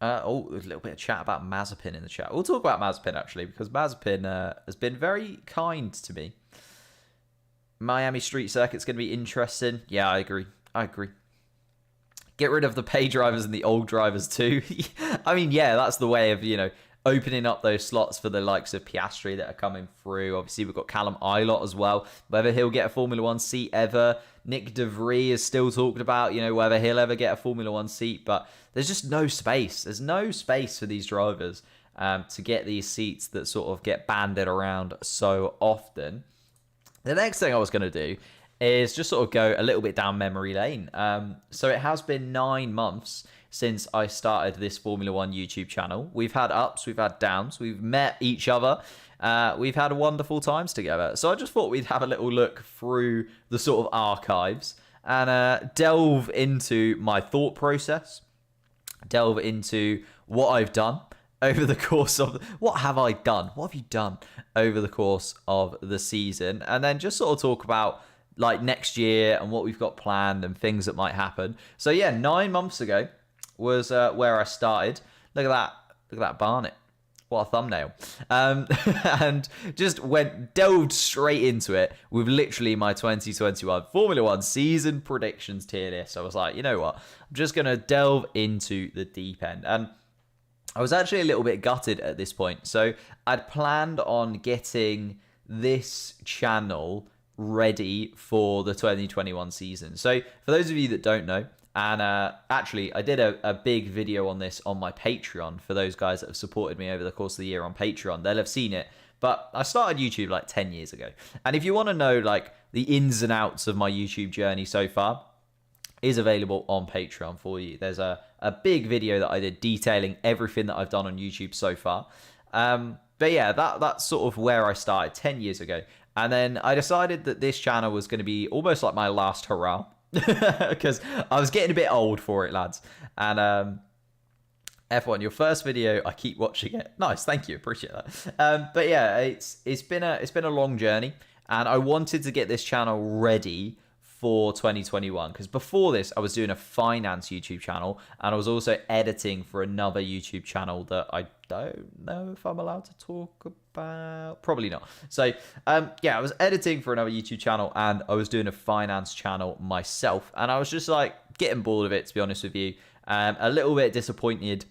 There's a little bit of chat about Mazepin in the chat. We'll talk about Mazepin, actually, because Mazepin has been very kind to me. Miami Street Circuit's going to be interesting. Yeah, I agree. Get rid of the pay drivers and the old drivers too. I mean, yeah, that's the way of, opening up those slots for the likes of Piastri that are coming through. Obviously, we've got Callum Ilott as well. Whether he'll get a Formula 1 seat ever. Nick De Vries is still talked about, whether he'll ever get a Formula 1 seat. But there's just no space. There's no space for these drivers to get these seats that sort of get banded around so often. The next thing I was going to do is just sort of go a little bit down memory lane. So it has been 9 months since I started this Formula 1 YouTube channel. We've had ups, we've had downs, we've met each other, we've had wonderful times together. So I just thought we'd have a little look through the sort of archives and delve into my thought process, delve into what I've done over the course of what have I done? What have you done over the course of the season? And then just sort of talk about like next year and what we've got planned and things that might happen. So yeah, 9 months ago was where I started. Look at that. Look at that Barnet. What a thumbnail. And just delved straight into it with literally my 2021 Formula One season predictions tier list. I was like, you know what? I'm just going to delve into the deep end. And I was actually a little bit gutted at this point. So I'd planned on getting this channel ready for the 2021 season. So for those of you that don't know, and actually I did a big video on this on my Patreon for those guys that have supported me over the course of the year on Patreon. They'll have seen it, but I started YouTube like 10 years ago. And if you want to know like the ins and outs of my YouTube journey so far, is available on Patreon for you. There's a big video that I did detailing everything that I've done on YouTube so far. But yeah, that's sort of where I started 10 years ago. And then I decided that this channel was going to be almost like my last hurrah, because I was getting a bit old for it, lads. And F1, your first video, I keep watching it. Nice, thank you, appreciate that. But yeah, it's been a long journey, and I wanted to get this channel ready for 2021, because before this I was doing a finance YouTube channel, and I was also editing for another YouTube channel that I don't know if I'm allowed to talk about. Probably not. So yeah, I was editing for another YouTube channel, and I was doing a finance channel myself, and I was just like getting bored of it, to be honest with you. A little bit disappointed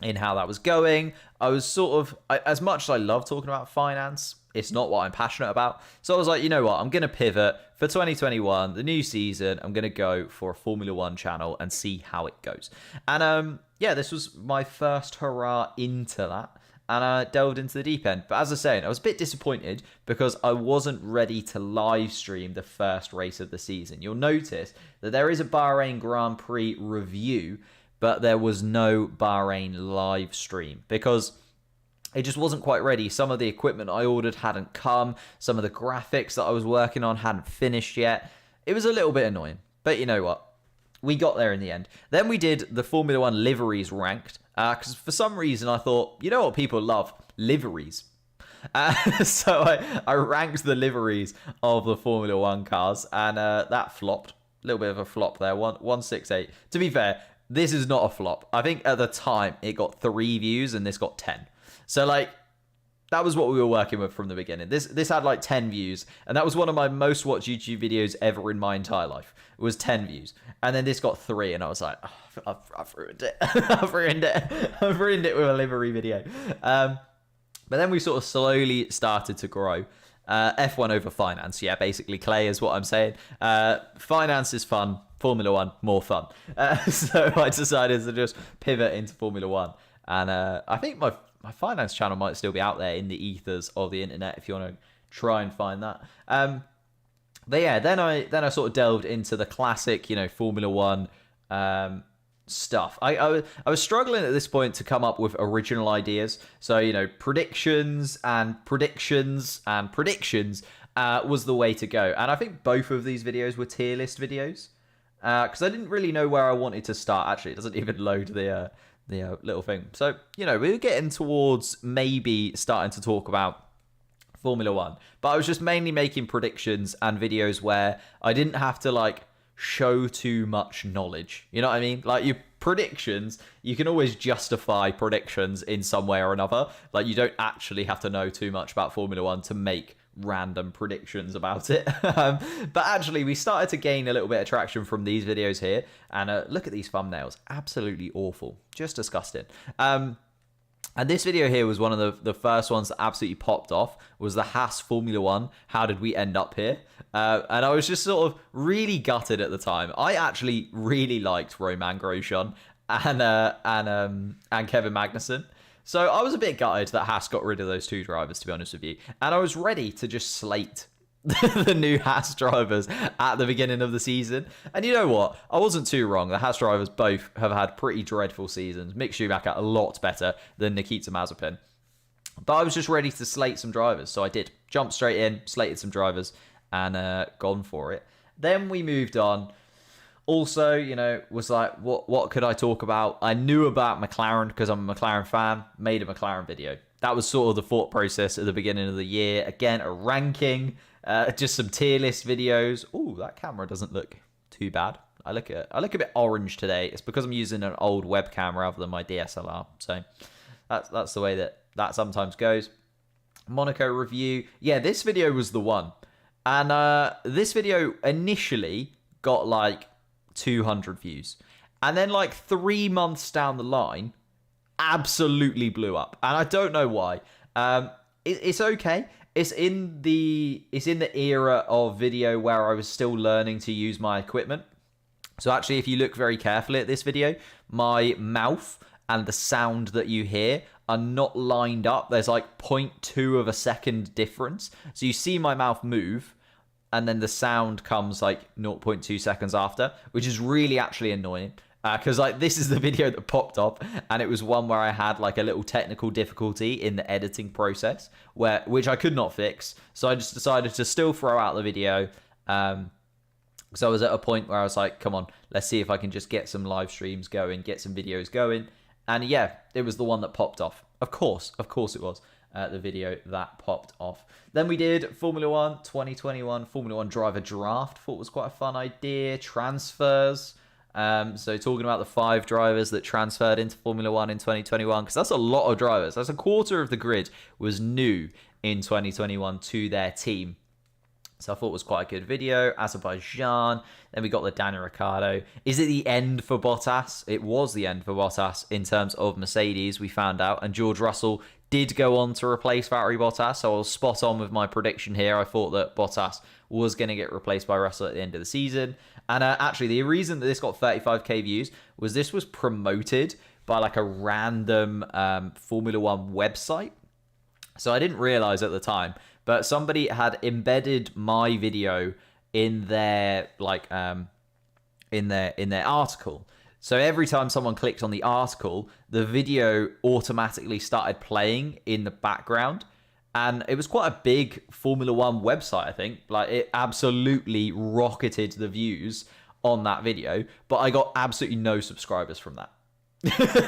in how that was going. I was sort of, as much as I love talking about finance, it's not what I'm passionate about. So I was like, you know what, I'm going to pivot for 2021, the new season. I'm going to go for a Formula One channel and see how it goes. And yeah, this was my first hurrah into that, and I delved into the deep end. But as I was saying, I was a bit disappointed because I wasn't ready to live stream the first race of the season. You'll notice that there is a Bahrain Grand Prix review, but there was no Bahrain live stream because it just wasn't quite ready. Some of the equipment I ordered hadn't come. Some of the graphics that I was working on hadn't finished yet. It was a little bit annoying, but you know what? We got there in the end. Then we did the Formula One liveries ranked, because for some reason I thought, you know what people love? Liveries. So I ranked the liveries of the Formula One cars, and that flopped. A little bit of a flop there, 168. To be fair, this is not a flop. I think at the time it got 3 views and this got 10. So like, that was what we were working with from the beginning. This had like 10 views, and that was one of my most watched YouTube videos ever in my entire life. It was 10 views. And then this got 3, and I was like, oh, I've ruined it. I've ruined it with a livery video. But then we sort of slowly started to grow. F1 over finance. Yeah, basically, Clay is what I'm saying. Finance is fun. Formula One, more fun. So I decided to just pivot into Formula One. And I think my finance channel might still be out there in the ethers of the internet if you want to try and find that. But yeah, then I sort of delved into the classic, Formula One stuff. I was struggling at this point to come up with original ideas. So, predictions was the way to go. And I think both of these videos were tier list videos, because I didn't really know where I wanted to start. Actually, it doesn't even load the little thing. So, we were getting towards maybe starting to talk about Formula One, but I was just mainly making predictions and videos where I didn't have to like show too much knowledge. You know what I mean? Like your predictions, you can always justify predictions in some way or another. Like you don't actually have to know too much about Formula One to make random predictions about it. But actually we started to gain a little bit of traction from these videos here, and look at these thumbnails, absolutely awful, just disgusting. And this video here was one of the first ones that absolutely popped off, was the Haas Formula One, how did we end up here? And I was just sort of really gutted at the time. I actually really liked Romain Grosjean and Kevin Magnussen. So I was a bit gutted that Haas got rid of those 2 drivers, to be honest with you. And I was ready to just slate the new Haas drivers at the beginning of the season. And you know what? I wasn't too wrong. The Haas drivers both have had pretty dreadful seasons. Mick Schumacher a lot better than Nikita Mazepin. But I was just ready to slate some drivers. So I did. Jumped straight in, slated some drivers, and gone for it. Then we moved on. Also, was like, what could I talk about? I knew about McLaren because I'm a McLaren fan, made a McLaren video. That was sort of the thought process at the beginning of the year. Again, a ranking, just some tier list videos. Ooh, that camera doesn't look too bad. I look a bit orange today. It's because I'm using an old webcam rather than my DSLR. So that's the way that sometimes goes. Monaco review. Yeah, this video was the one. And this video initially got like 200 views. And then like 3 months down the line, absolutely blew up. And I don't know why. It's okay. It's in the era of video where I was still learning to use my equipment. So actually, if you look very carefully at this video, my mouth and the sound that you hear are not lined up. There's like 0.2 of a second difference. So you see my mouth move, and then the sound comes like 0.2 seconds after, which is really actually annoying. Because like this is the video that popped up, and it was one where I had like a little technical difficulty in the editing process, which I could not fix. So I just decided to still throw out the video. Because I was at a point where I was like, come on, let's see if I can just get some live streams going, get some videos going. And yeah, it was the one that popped off. Of course it was the video that popped off. Then we did Formula 1 2021 Formula 1 driver draft. Thought was quite a fun idea. Transfers. So talking about the 5 drivers that transferred into Formula 1 in 2021, because that's a lot of drivers. That's a quarter of the grid was new in 2021 to their team. So I thought it was quite a good video. Azerbaijan. Then we got the Daniel Ricciardo. Is it the end for Bottas? It was the end for Bottas in terms of Mercedes, we found out. And George Russell did go on to replace Valtteri Bottas. So I was spot on with my prediction here. I thought that Bottas was going to get replaced by Russell at the end of the season. And actually, the reason that this got 35k views was this was promoted by like a random Formula 1 website. So I didn't realize at the time, but somebody had embedded my video in their like in their article. So every time someone clicked on the article, the video automatically started playing in the background. And it was quite a big Formula 1 website, I think. Like, it absolutely rocketed the views on that video. But I got absolutely no subscribers from that.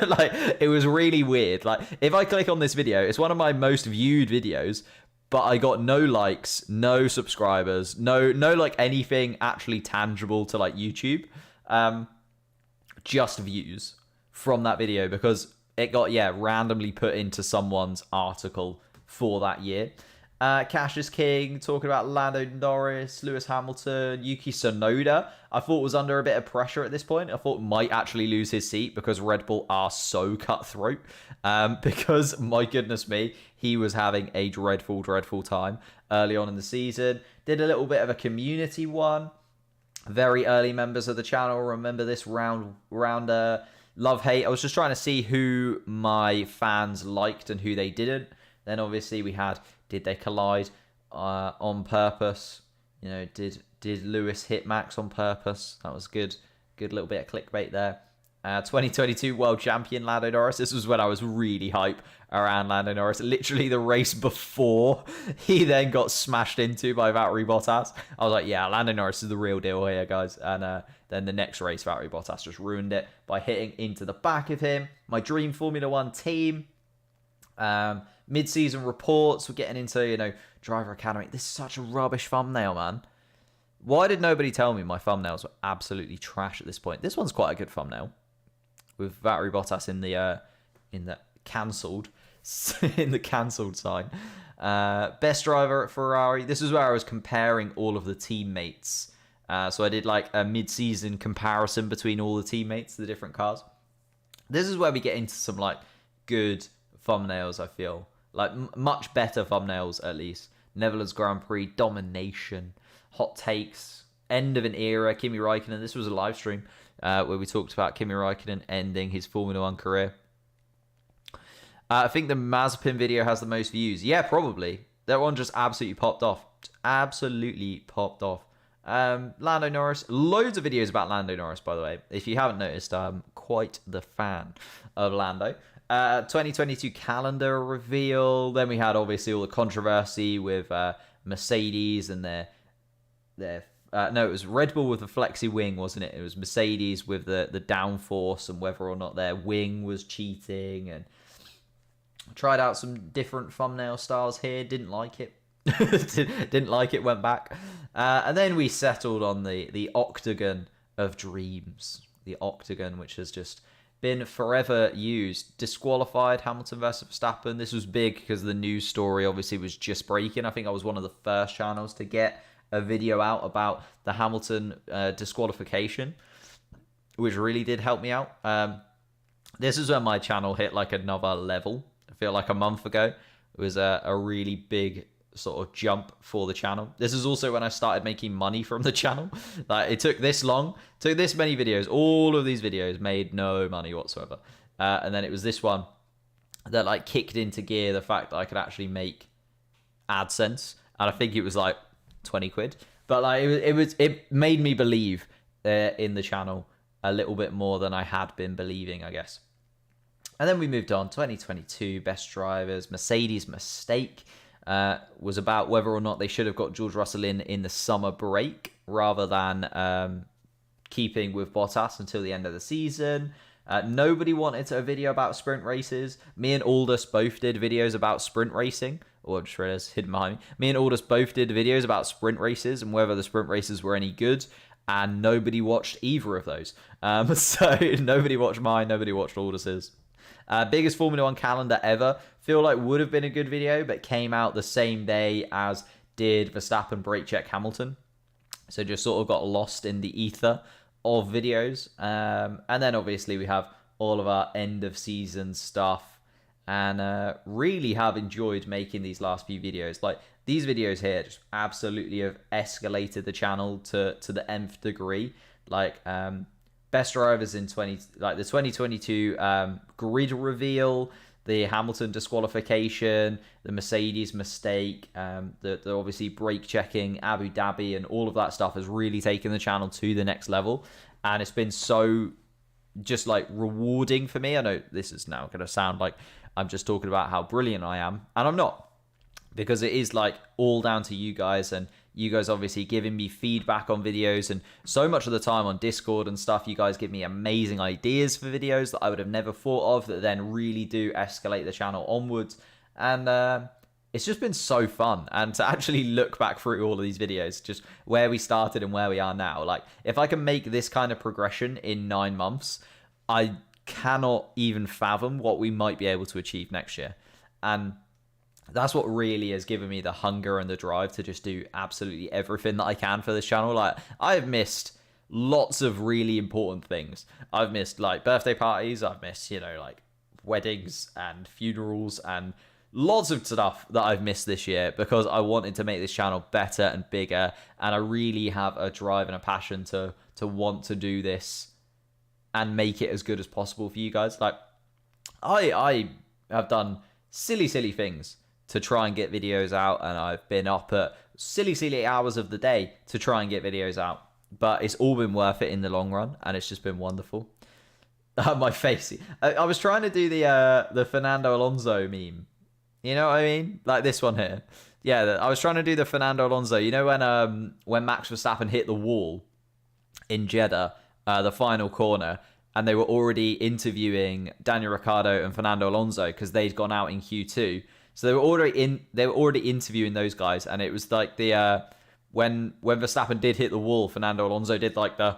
Like, it was really weird. Like, if I click on this video, it's one of my most viewed videos, but I got no likes, no subscribers, no like anything actually tangible to like YouTube. Just views from that video because it got, randomly put into someone's article for that year. Cash is King, talking about Lando Norris, Lewis Hamilton, Yuki Tsunoda. I thought was under a bit of pressure at this point. I thought might actually lose his seat because Red Bull are so cutthroat. Because, my goodness me, he was having a dreadful time early on in the season. Did a little bit of a community one. Very early members of the channel remember this round love-hate. I was just trying to see who my fans liked and who they didn't. Then obviously we had, did they collide on purpose? You know, did Lewis hit Max on purpose? That was good little bit of clickbait there. 2022 World Champion Lando Norris. This was when I was really hype around Lando Norris. Literally the race before he then got smashed into by Valtteri Bottas. I was like, yeah, Lando Norris is the real deal here, guys. And then the next race, Valtteri Bottas just ruined it by hitting into the back of him. My dream Formula 1 team. Mid-season reports. We're getting into, Driver Academy. This is such a rubbish thumbnail, man. Why did nobody tell me my thumbnails were absolutely trash at this point? This one's quite a good thumbnail. With Valtteri Bottas in the cancelled sign. Best driver at Ferrari. This is where I was comparing all of the teammates. So I did like a mid-season comparison between all the teammates, the different cars. This is where we get into some like good thumbnails, I feel. Like much better thumbnails, at least. Netherlands Grand Prix, domination, hot takes, end of an era, Kimi Räikkönen. This was a live stream where we talked about Kimi Räikkönen ending his Formula 1 career. I think the Mazepin video has the most views. Yeah, probably. That one just absolutely popped off. Lando Norris. Loads of videos about Lando Norris, by the way. If you haven't noticed, I'm quite the fan of Lando. 2022 calendar reveal. Then we had obviously all the controversy with Mercedes and their No, it was Red Bull with the flexi wing, wasn't it? It was Mercedes with the downforce and whether or not their wing was cheating. And tried out some different thumbnail styles here. Didn't like it. Didn't like it. Went back. And then we settled on the Octagon of Dreams. The Octagon, which has just been forever used. Disqualified Hamilton versus Verstappen. This was big because the news story obviously was just breaking. I think I was one of the first channels to get a video out about the Hamilton disqualification, which really did help me out. This is when my channel hit like another level. I feel like a month ago it was a really big sort of jump for the channel. This is also when I started making money from the channel. Like, it took this long, took this many videos, all of these videos made no money whatsoever, and then it was this one that like kicked into gear the fact that I could actually make AdSense, and I think it was like 20 quid, but like it made me believe in the channel a little bit more than I had been believing, I guess. And then we moved on. 2022 best drivers. Mercedes mistake was about whether or not they should have got George Russell in the summer break rather than keeping with Bottas until the end of the season. Nobody wanted a video about sprint races. Me and Aldous both did videos about sprint racing. Or just realized hidden behind me. Me and Aldous both did videos about sprint races and whether the sprint races were any good. And nobody watched either of those. So nobody watched mine. Nobody watched Aldous's. Biggest Formula 1 calendar ever. Feel like would have been a good video, but came out the same day as did Verstappen brake check Hamilton. So just sort of got lost in the ether of videos. And then obviously we have all of our end of season stuff. And really have enjoyed making these last few videos. Like, these videos here just absolutely have escalated the channel to the nth degree. Like, best drivers in the 2022 grid reveal, the Hamilton disqualification, the Mercedes mistake, the obviously brake checking, Abu Dhabi, and all of that stuff has really taken the channel to the next level. And it's been so just like rewarding for me. I know this is now going to sound like I'm just talking about how brilliant I am, and I'm not, because it is like all down to you guys, and you guys obviously giving me feedback on videos, and so much of the time on Discord and stuff, you guys give me amazing ideas for videos that I would have never thought of that then really do escalate the channel onwards. And it's just been so fun. And to actually look back through all of these videos, just where we started and where we are now, like, if I can make this kind of progression in 9 months, I cannot even fathom what we might be able to achieve next year. And that's what really has given me the hunger and the drive to just do absolutely everything that I can for this channel. Like, I've missed lots of really important things. I've missed like birthday parties. I've missed, like weddings and funerals and lots of stuff that I've missed this year because I wanted to make this channel better and bigger. And I really have a drive and a passion to want to do this and make it as good as possible for you guys. Like, I have done silly things to try and get videos out, and I've been up at silly hours of the day to try and get videos out, but it's all been worth it in the long run, and it's just been wonderful. My face. I was trying to do the Fernando Alonso meme. You know what I mean? Like this one here. Yeah, I was trying to do the Fernando Alonso. You know when Max Verstappen hit the wall in Jeddah, the final corner, and they were already interviewing Daniel Ricciardo and Fernando Alonso because they'd gone out in Q2. So they were already interviewing those guys, and it was like the when Verstappen did hit the wall, Fernando Alonso did like the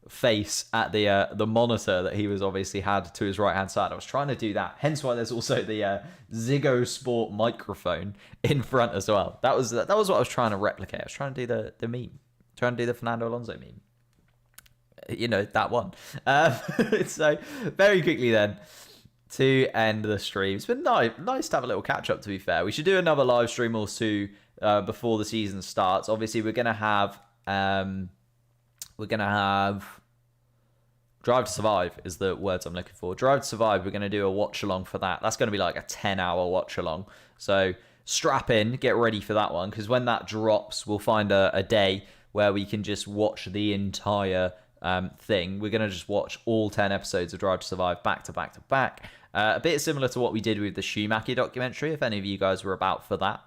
face at the monitor that he was obviously had to his right hand side. I was trying to do that, hence why there's also the Ziggo Sport microphone in front as well. That was what I was trying to replicate. I was trying to do the meme, trying to do the Fernando Alonso meme. That one. So very quickly then, to end the stream, it's been nice to have a little catch up, to be fair. We should do another live stream or two before the season starts. Obviously we're gonna have Drive to Survive is the words I'm looking for. Drive to Survive, we're gonna do a watch along for that. That's gonna be like a 10-hour watch along, so strap in, get ready for that one, because when that drops, we'll find a day where we can just watch the entire thing. We're going to just watch all 10 episodes of Drive to Survive back to back to back. A bit similar to what we did with the Schumacher documentary, if any of you guys were about for that.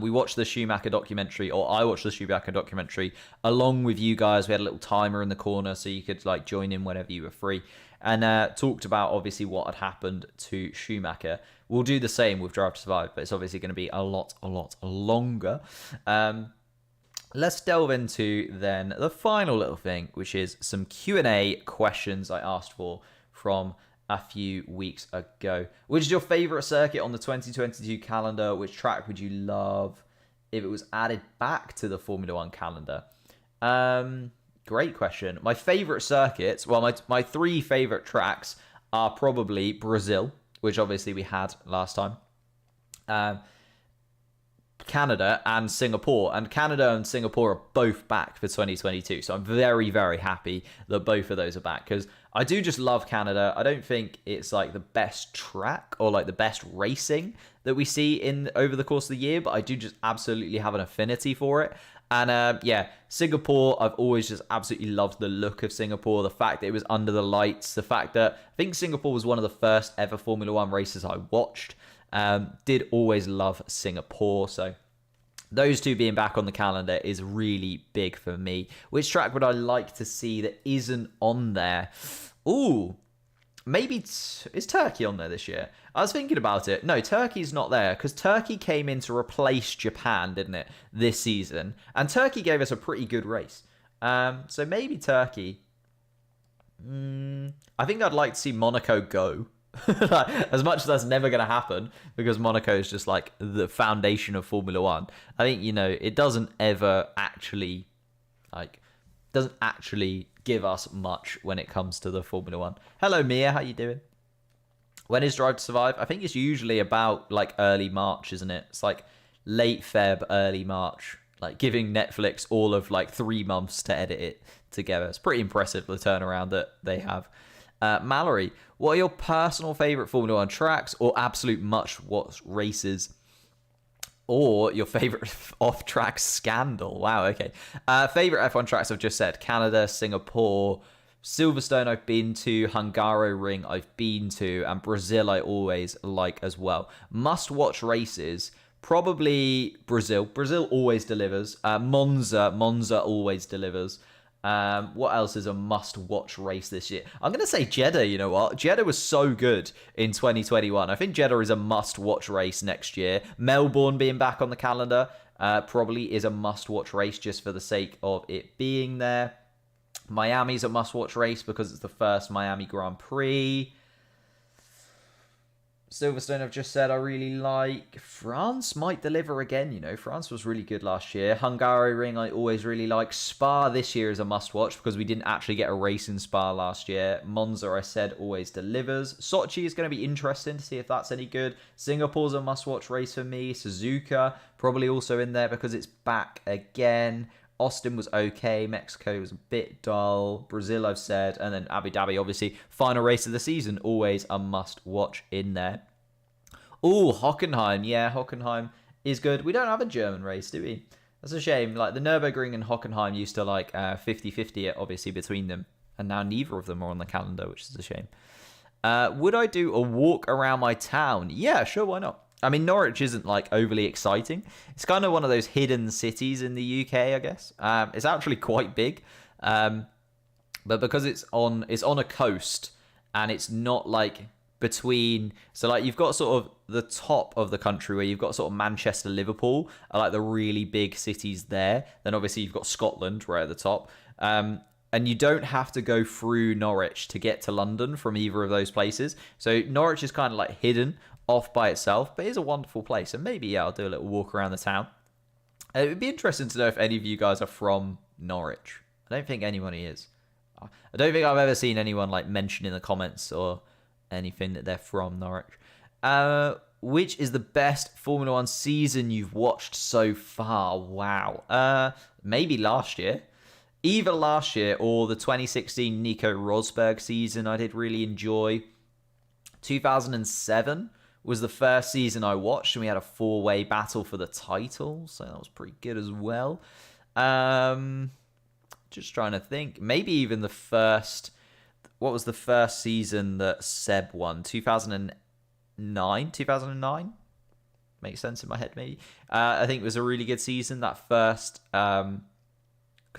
We watched the Schumacher documentary, or I watched the Schumacher documentary along with you guys. We had a little timer in the corner so you could like join in whenever you were free, and talked about obviously what had happened to Schumacher. We'll do the same with Drive to Survive, but it's obviously going to be a lot longer. Let's delve into then the final little thing, which is some Q&A questions I asked for from a few weeks ago. Which is your favorite circuit on the 2022 calendar? Which track would you love if it was added back to the Formula One calendar? Great question. My favorite circuits, well, my three favorite tracks are probably Brazil, which obviously we had last time, Canada and Singapore. And Canada and Singapore are both back for 2022. So I'm very, very happy that both of those are back, because I do just love Canada. I don't think it's like the best track or like the best racing that we see in over the course of the year, but I do just absolutely have an affinity for it. And yeah, Singapore, I've always just absolutely loved the look of Singapore, the fact that it was under the lights, the fact that I think Singapore was one of the first ever Formula One races I watched. Did always love Singapore, so those two being back on the calendar is really big for me. Which track would I like to see that isn't on there? Ooh, maybe is Turkey on there this year? I was thinking about it. No, Turkey's not there, because Turkey came in to replace Japan, didn't it, this season? And Turkey gave us a pretty good race. So maybe Turkey. I think I'd like to see Monaco go. As much as that's never going to happen, because Monaco is just like the foundation of Formula One. I think, you know, it doesn't ever actually give us much when it comes to the Formula One. Hello Mia, how you doing? When is Drive to Survive? I think it's usually about like early March, isn't it? It's like late Feb, early March, like giving Netflix all of like 3 months to edit it together. It's pretty impressive, the turnaround that they have. Mallory, what are your personal favourite Formula One tracks or absolute must-watch races? Or your favourite off-track scandal? Wow, okay. Favourite F1 tracks I've just said. Canada, Singapore, Silverstone I've been to, Hungaroring I've been to, and Brazil I always like as well. Must-watch races, probably Brazil. Brazil always delivers. Monza always delivers. What else is a must-watch race this year? I'm going to say Jeddah, you know what? Jeddah was so good in 2021. I think Jeddah is a must-watch race next year. Melbourne being back on the calendar probably is a must-watch race just for the sake of it being there. Miami's a must-watch race because it's the first Miami Grand Prix. Silverstone, I've just said I really like. France might deliver again, you know. France was really good last year. Hungaroring, I always really like. Spa this year is a must-watch because we didn't actually get a race in Spa last year. Monza, I said, always delivers. Sochi is going to be interesting to see if that's any good. Singapore's a must-watch race for me. Suzuka, probably also in there because it's back again. Austin was okay. Mexico was a bit dull. Brazil, I've said. And then Abu Dhabi, obviously, final race of the season. Always a must-watch in there. Oh, Hockenheim. Yeah, Hockenheim is good. We don't have a German race, do we? That's a shame. Like, the Nürburgring and Hockenheim used to, like, 50-50, obviously, between them. And now neither of them are on the calendar, which is a shame. Would I do a walk around my town? Yeah, sure, why not? I mean, Norwich isn't, like, overly exciting. It's kind of one of those hidden cities in the UK, I guess. It's actually quite big. But because it's on a coast, and it's not, like, between... So, like, you've got sort of the top of the country where you've got sort of Manchester, Liverpool, are, like, the really big cities there. Then, obviously, you've got Scotland right at the top. And you don't have to go through Norwich to get to London from either of those places. So, Norwich is kind of, like, hidden off by itself, but it's a wonderful place, and maybe I'll do a little walk around the town. It would be interesting to know if any of you guys are from Norwich. I don't think anybody is. I don't think I've ever seen anyone like mention in the comments or anything that they're from Norwich. Which is the best Formula One season you've watched so far? Wow. Maybe last year. Either last year or the 2016 Nico Rosberg season I did really enjoy. 2007 was the first season I watched, and we had a 4-way battle for the title, so that was pretty good as well. Just trying to think. Maybe even the first... What was the first season that Seb won? 2009? 2009? Makes sense in my head, maybe. I think it was a really good season. That first, because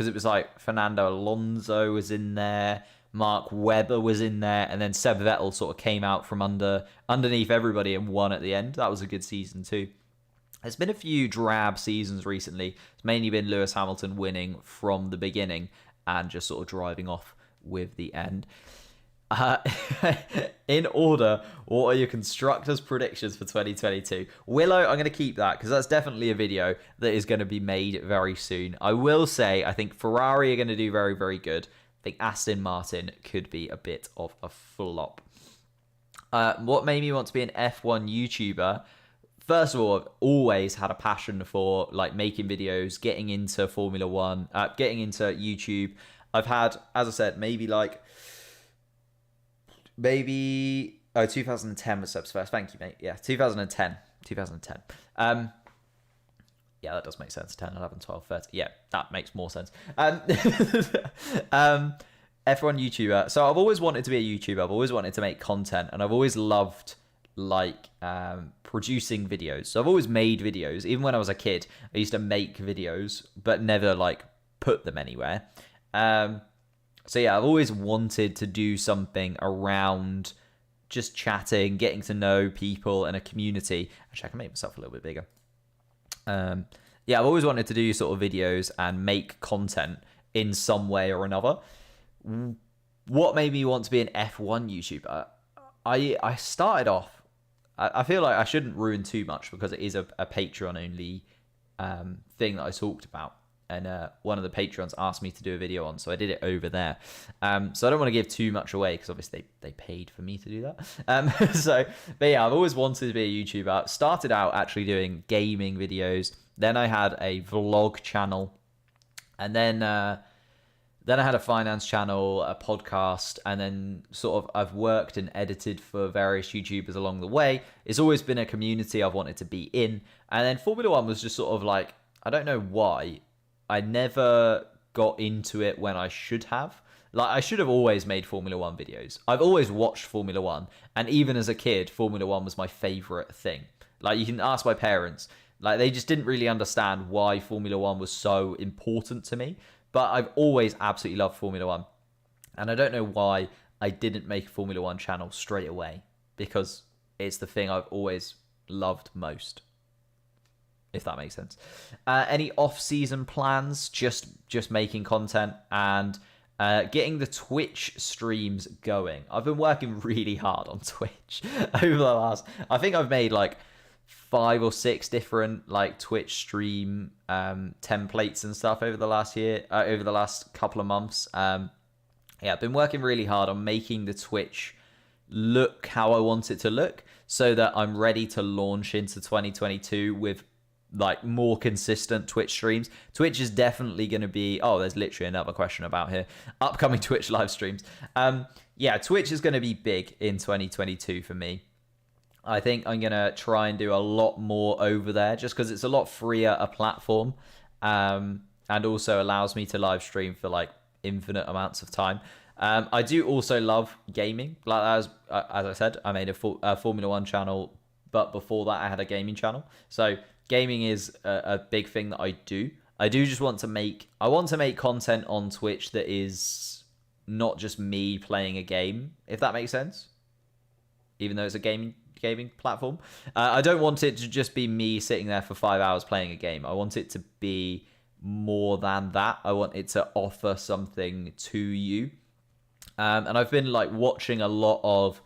it was like Fernando Alonso was in there, Mark Webber was in there, and then Seb Vettel sort of came out from underneath everybody and won at the end. That was a good season too. There's been a few drab seasons recently. It's mainly been Lewis Hamilton winning from the beginning and just sort of driving off with the end. In order, what are your constructors' predictions for 2022? Willow, I'm going to keep that because that's definitely a video that is going to be made very soon. I will say, I think Ferrari are going to do very, very good. I think Aston Martin could be a bit of a flop. What made me want to be an F1 YouTuber? First of all, I've always had a passion for like making videos, getting into Formula One, getting into YouTube. I've had, as I said, maybe 2010 was Seb's first. Thank you, mate. Yeah, 2010. Yeah, that does make sense. 10, 11, 12, 13. Yeah, that makes more sense. F1 YouTuber. So I've always wanted to be a YouTuber. I've always wanted to make content, and I've always loved producing videos. So I've always made videos. Even when I was a kid, I used to make videos, but never put them anywhere. So yeah, I've always wanted to do something around just chatting, getting to know people and a community. Actually, I can make myself a little bit bigger. Yeah, I've always wanted to do sort of videos and make content in some way or another. What made me want to be an F1 YouTuber? I started off, I feel like I shouldn't ruin too much because it is a Patreon only thing that I talked about. And one of the patrons asked me to do a video on, so I did it over there. So I don't want to give too much away because obviously they paid for me to do that. But yeah, I've always wanted to be a YouTuber. Started out actually doing gaming videos. Then I had a vlog channel, and then I had a finance channel, a podcast, and then sort of I've worked and edited for various YouTubers along the way. It's always been a community I've wanted to be in, and then Formula One was just sort of I don't know why. I never got into it when I should have. I should have always made Formula One videos. I've always watched Formula One, and even as a kid, Formula One was my favorite thing. You can ask my parents, they just didn't really understand why Formula One was so important to me, but I've always absolutely loved Formula One. And I don't know why I didn't make a Formula One channel straight away, because it's the thing I've always loved most. If that makes sense. Any off-season plans? Just making content and getting the Twitch streams going. I've been working really hard on Twitch over the last... I think I've made 5 or 6 different Twitch stream templates and stuff over the last year, over the last couple of months. Yeah, I've been working really hard on making the Twitch look how I want it to look so that I'm ready to launch into 2022 with more consistent Twitch streams. Twitch is definitely going to be... Oh, there's literally another question about here. Upcoming Twitch live streams. Yeah, Twitch is going to be big in 2022 for me. I think I'm going to try and do a lot more over there just because it's a lot freer a platform, and also allows me to live stream for infinite amounts of time. I do also love gaming. As I said, I made a Formula One channel, but before that I had a gaming channel. So gaming is a big thing that I do. I do just want to make... I want to make content on Twitch that is not just me playing a game, if that makes sense. Even though it's a gaming platform. I don't want it to just be me sitting there for 5 hours playing a game. I want it to be more than that. I want it to offer something to you. And I've been watching a lot of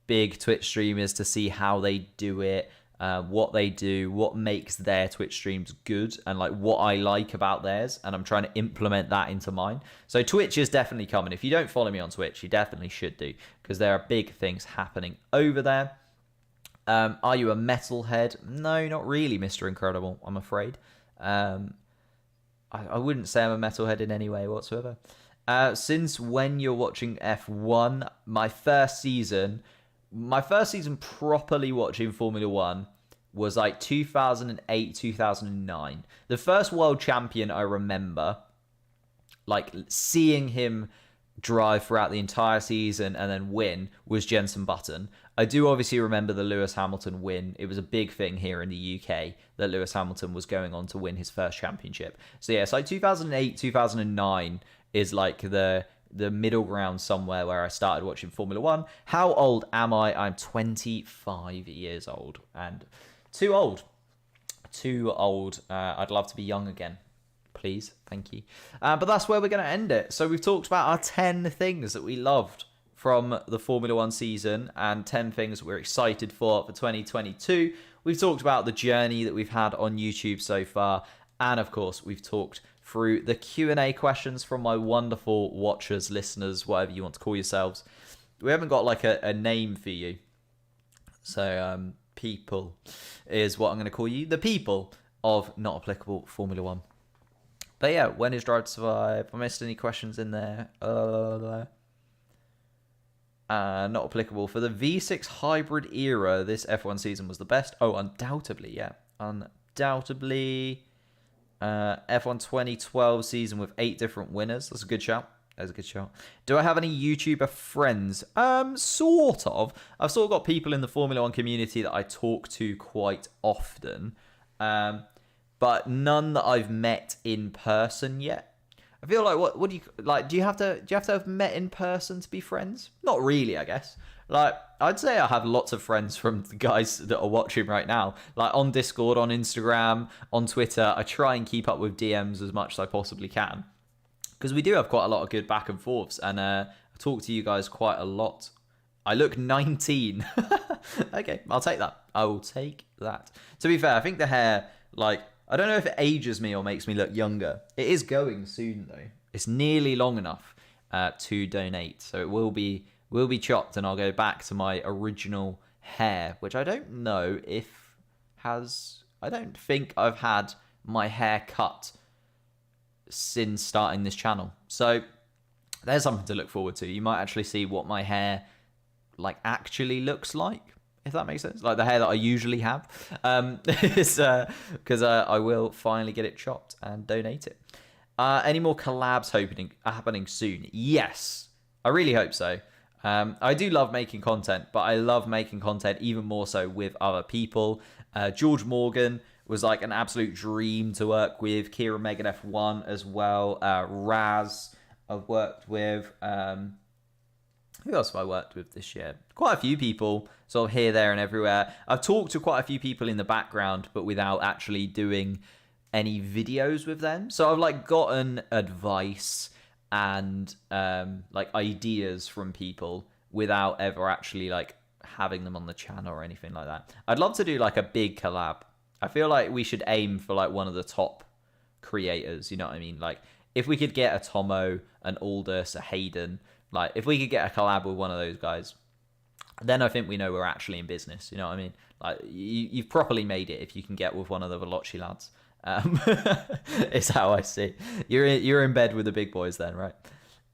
big Twitch streamers to see how they do it, what they do, what makes their Twitch streams good, and what I like about theirs, and I'm trying to implement that into mine. So Twitch is definitely coming. If you don't follow me on Twitch, you definitely should do, because there are big things happening over there. Are you a metalhead? No, not really, Mr. Incredible, I'm afraid. I wouldn't say I'm a metalhead in any way whatsoever. Since when you're watching F1, my first season properly watching Formula One was 2008, 2009. The first world champion I remember, seeing him drive throughout the entire season and then win was Jenson Button. I do obviously remember the Lewis Hamilton win. It was a big thing here in the UK that Lewis Hamilton was going on to win his first championship. So yeah, it's like 2008, 2009 is like the middle ground somewhere where I started watching Formula One. How old am I? I'm 25 years old and too old. I'd love to be young again. Please. Thank you. But that's where we're going to end it. So we've talked about our 10 things that we loved from the Formula One season and 10 things we're excited for 2022. We've talked about the journey that we've had on YouTube so far. And of course, we've talked through the Q&A questions from my wonderful watchers, listeners, whatever you want to call yourselves. We haven't got like a name for you. So people is what I'm going to call you. The people of Not Applicable Formula One. But yeah, when is Drive to Survive? I missed any questions in there. Not applicable. For the V6 hybrid era, this F1 season was the best. Oh, undoubtedly, yeah. Undoubtedly. F1 2012 season with 8 different winners. That's a good shout. Do I have any YouTuber friends? Sort of. I've sort of got people in the Formula One community that I talk to quite often. But none that I've met in person yet. I feel like what do you like? Do you have to have met in person to be friends? Not really, I guess. Like I'd say I have lots of friends from the guys that are watching right now. Like on Discord, on Instagram, on Twitter. I try and keep up with DMs as much as I possibly can because we do have quite a lot of good back and forths, and I talk to you guys quite a lot. I look 19. Okay, I'll take that. I will take that. To be fair, I think the hair, like. I don't know if it ages me or makes me look younger. It is going soon, though. It's nearly long enough to donate. So it will be chopped, and I'll go back to my original hair, which I don't know if has... I don't think I've had my hair cut since starting this channel. So there's something to look forward to. You might actually see what my hair like actually looks like. If that makes sense, like the hair that I usually have, because I will finally get it chopped and donate it. Any more collabs happening soon? Yes, I really hope so. I do love making content, but I love making content even more so with other people. George Morgan was like an absolute dream to work with. Kira Megan F1 as well. Raz I've worked with. Who else have I worked with this year? Quite a few people, sort of here, there, and everywhere. I've talked to quite a few people in the background, but without actually doing any videos with them. So I've like gotten advice and like ideas from people without ever actually like having them on the channel or anything like that. I'd love to do like a big collab. I feel like we should aim for like one of the top creators. You know what I mean? Like if we could get a Tomo, an Aldous, a Hayden. Like, if we could get a collab with one of those guys, then I think we know we're actually in business. You know what I mean? Like, you've properly made it if you can get with one of the Veloci lads. It's how I see. You're in bed with the big boys then, right?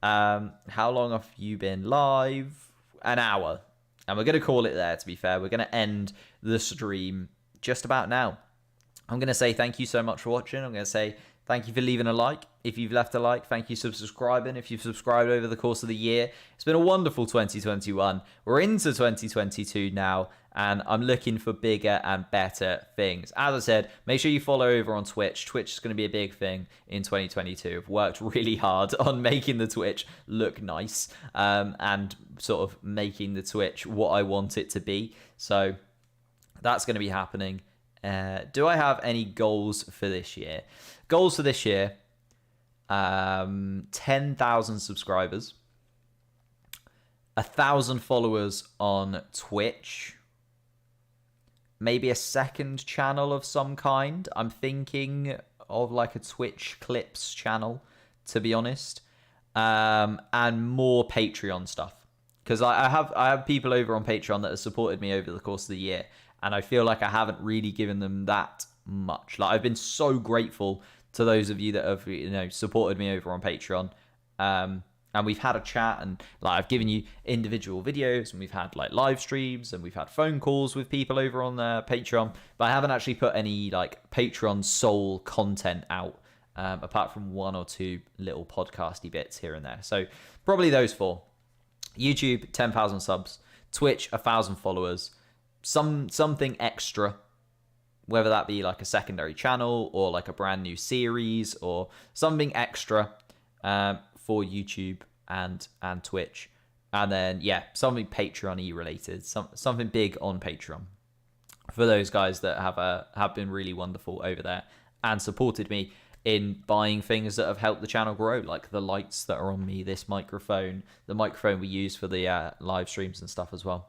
How long have you been live? An hour. And we're going to call it there, to be fair. We're going to end the stream just about now. I'm going to say thank you so much for watching. I'm going to say thank you for leaving a like. If you've left a like, thank you for subscribing. If you've subscribed over the course of the year, it's been a wonderful 2021. We're into 2022 now, and I'm looking for bigger and better things. As I said, make sure you follow over on Twitch. Twitch is going to be a big thing in 2022. I've worked really hard on making the Twitch look nice and sort of making the Twitch what I want it to be. So that's going to be happening. Do I have any goals for this year? Goals for this year, 10,000 subscribers, 1,000 followers on Twitch, maybe a second channel of some kind. I'm thinking of like a Twitch clips channel, to be honest, and more Patreon stuff. Because I have people over on Patreon that have supported me over the course of the year, and I feel like I haven't really given them that much. Like I've been so grateful to those of you that have supported me over on Patreon, and we've had a chat, and like I've given you individual videos, and we've had like live streams, and we've had phone calls with people over on Patreon, but I haven't actually put any like Patreon soul content out apart from one or two little podcasty bits here and there. So probably those four. YouTube, 10,000 subs. Twitch, 1,000 followers. Something extra, whether that be like a secondary channel or like a brand new series or something extra for YouTube and Twitch. And then, yeah, something Patreon-y related, something big on Patreon for those guys that have been really wonderful over there and supported me in buying things that have helped the channel grow, like the lights that are on me, this microphone, the microphone we use for the live streams and stuff as well.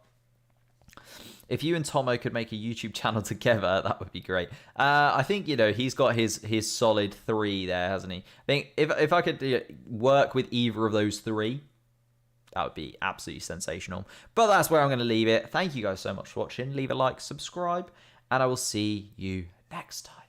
If you and Tomo could make a YouTube channel together, that would be great. I think, he's got his solid 3 there, hasn't he? I think if I could work with either of those 3, that would be absolutely sensational. But that's where I'm going to leave it. Thank you guys so much for watching. Leave a like, subscribe, and I will see you next time.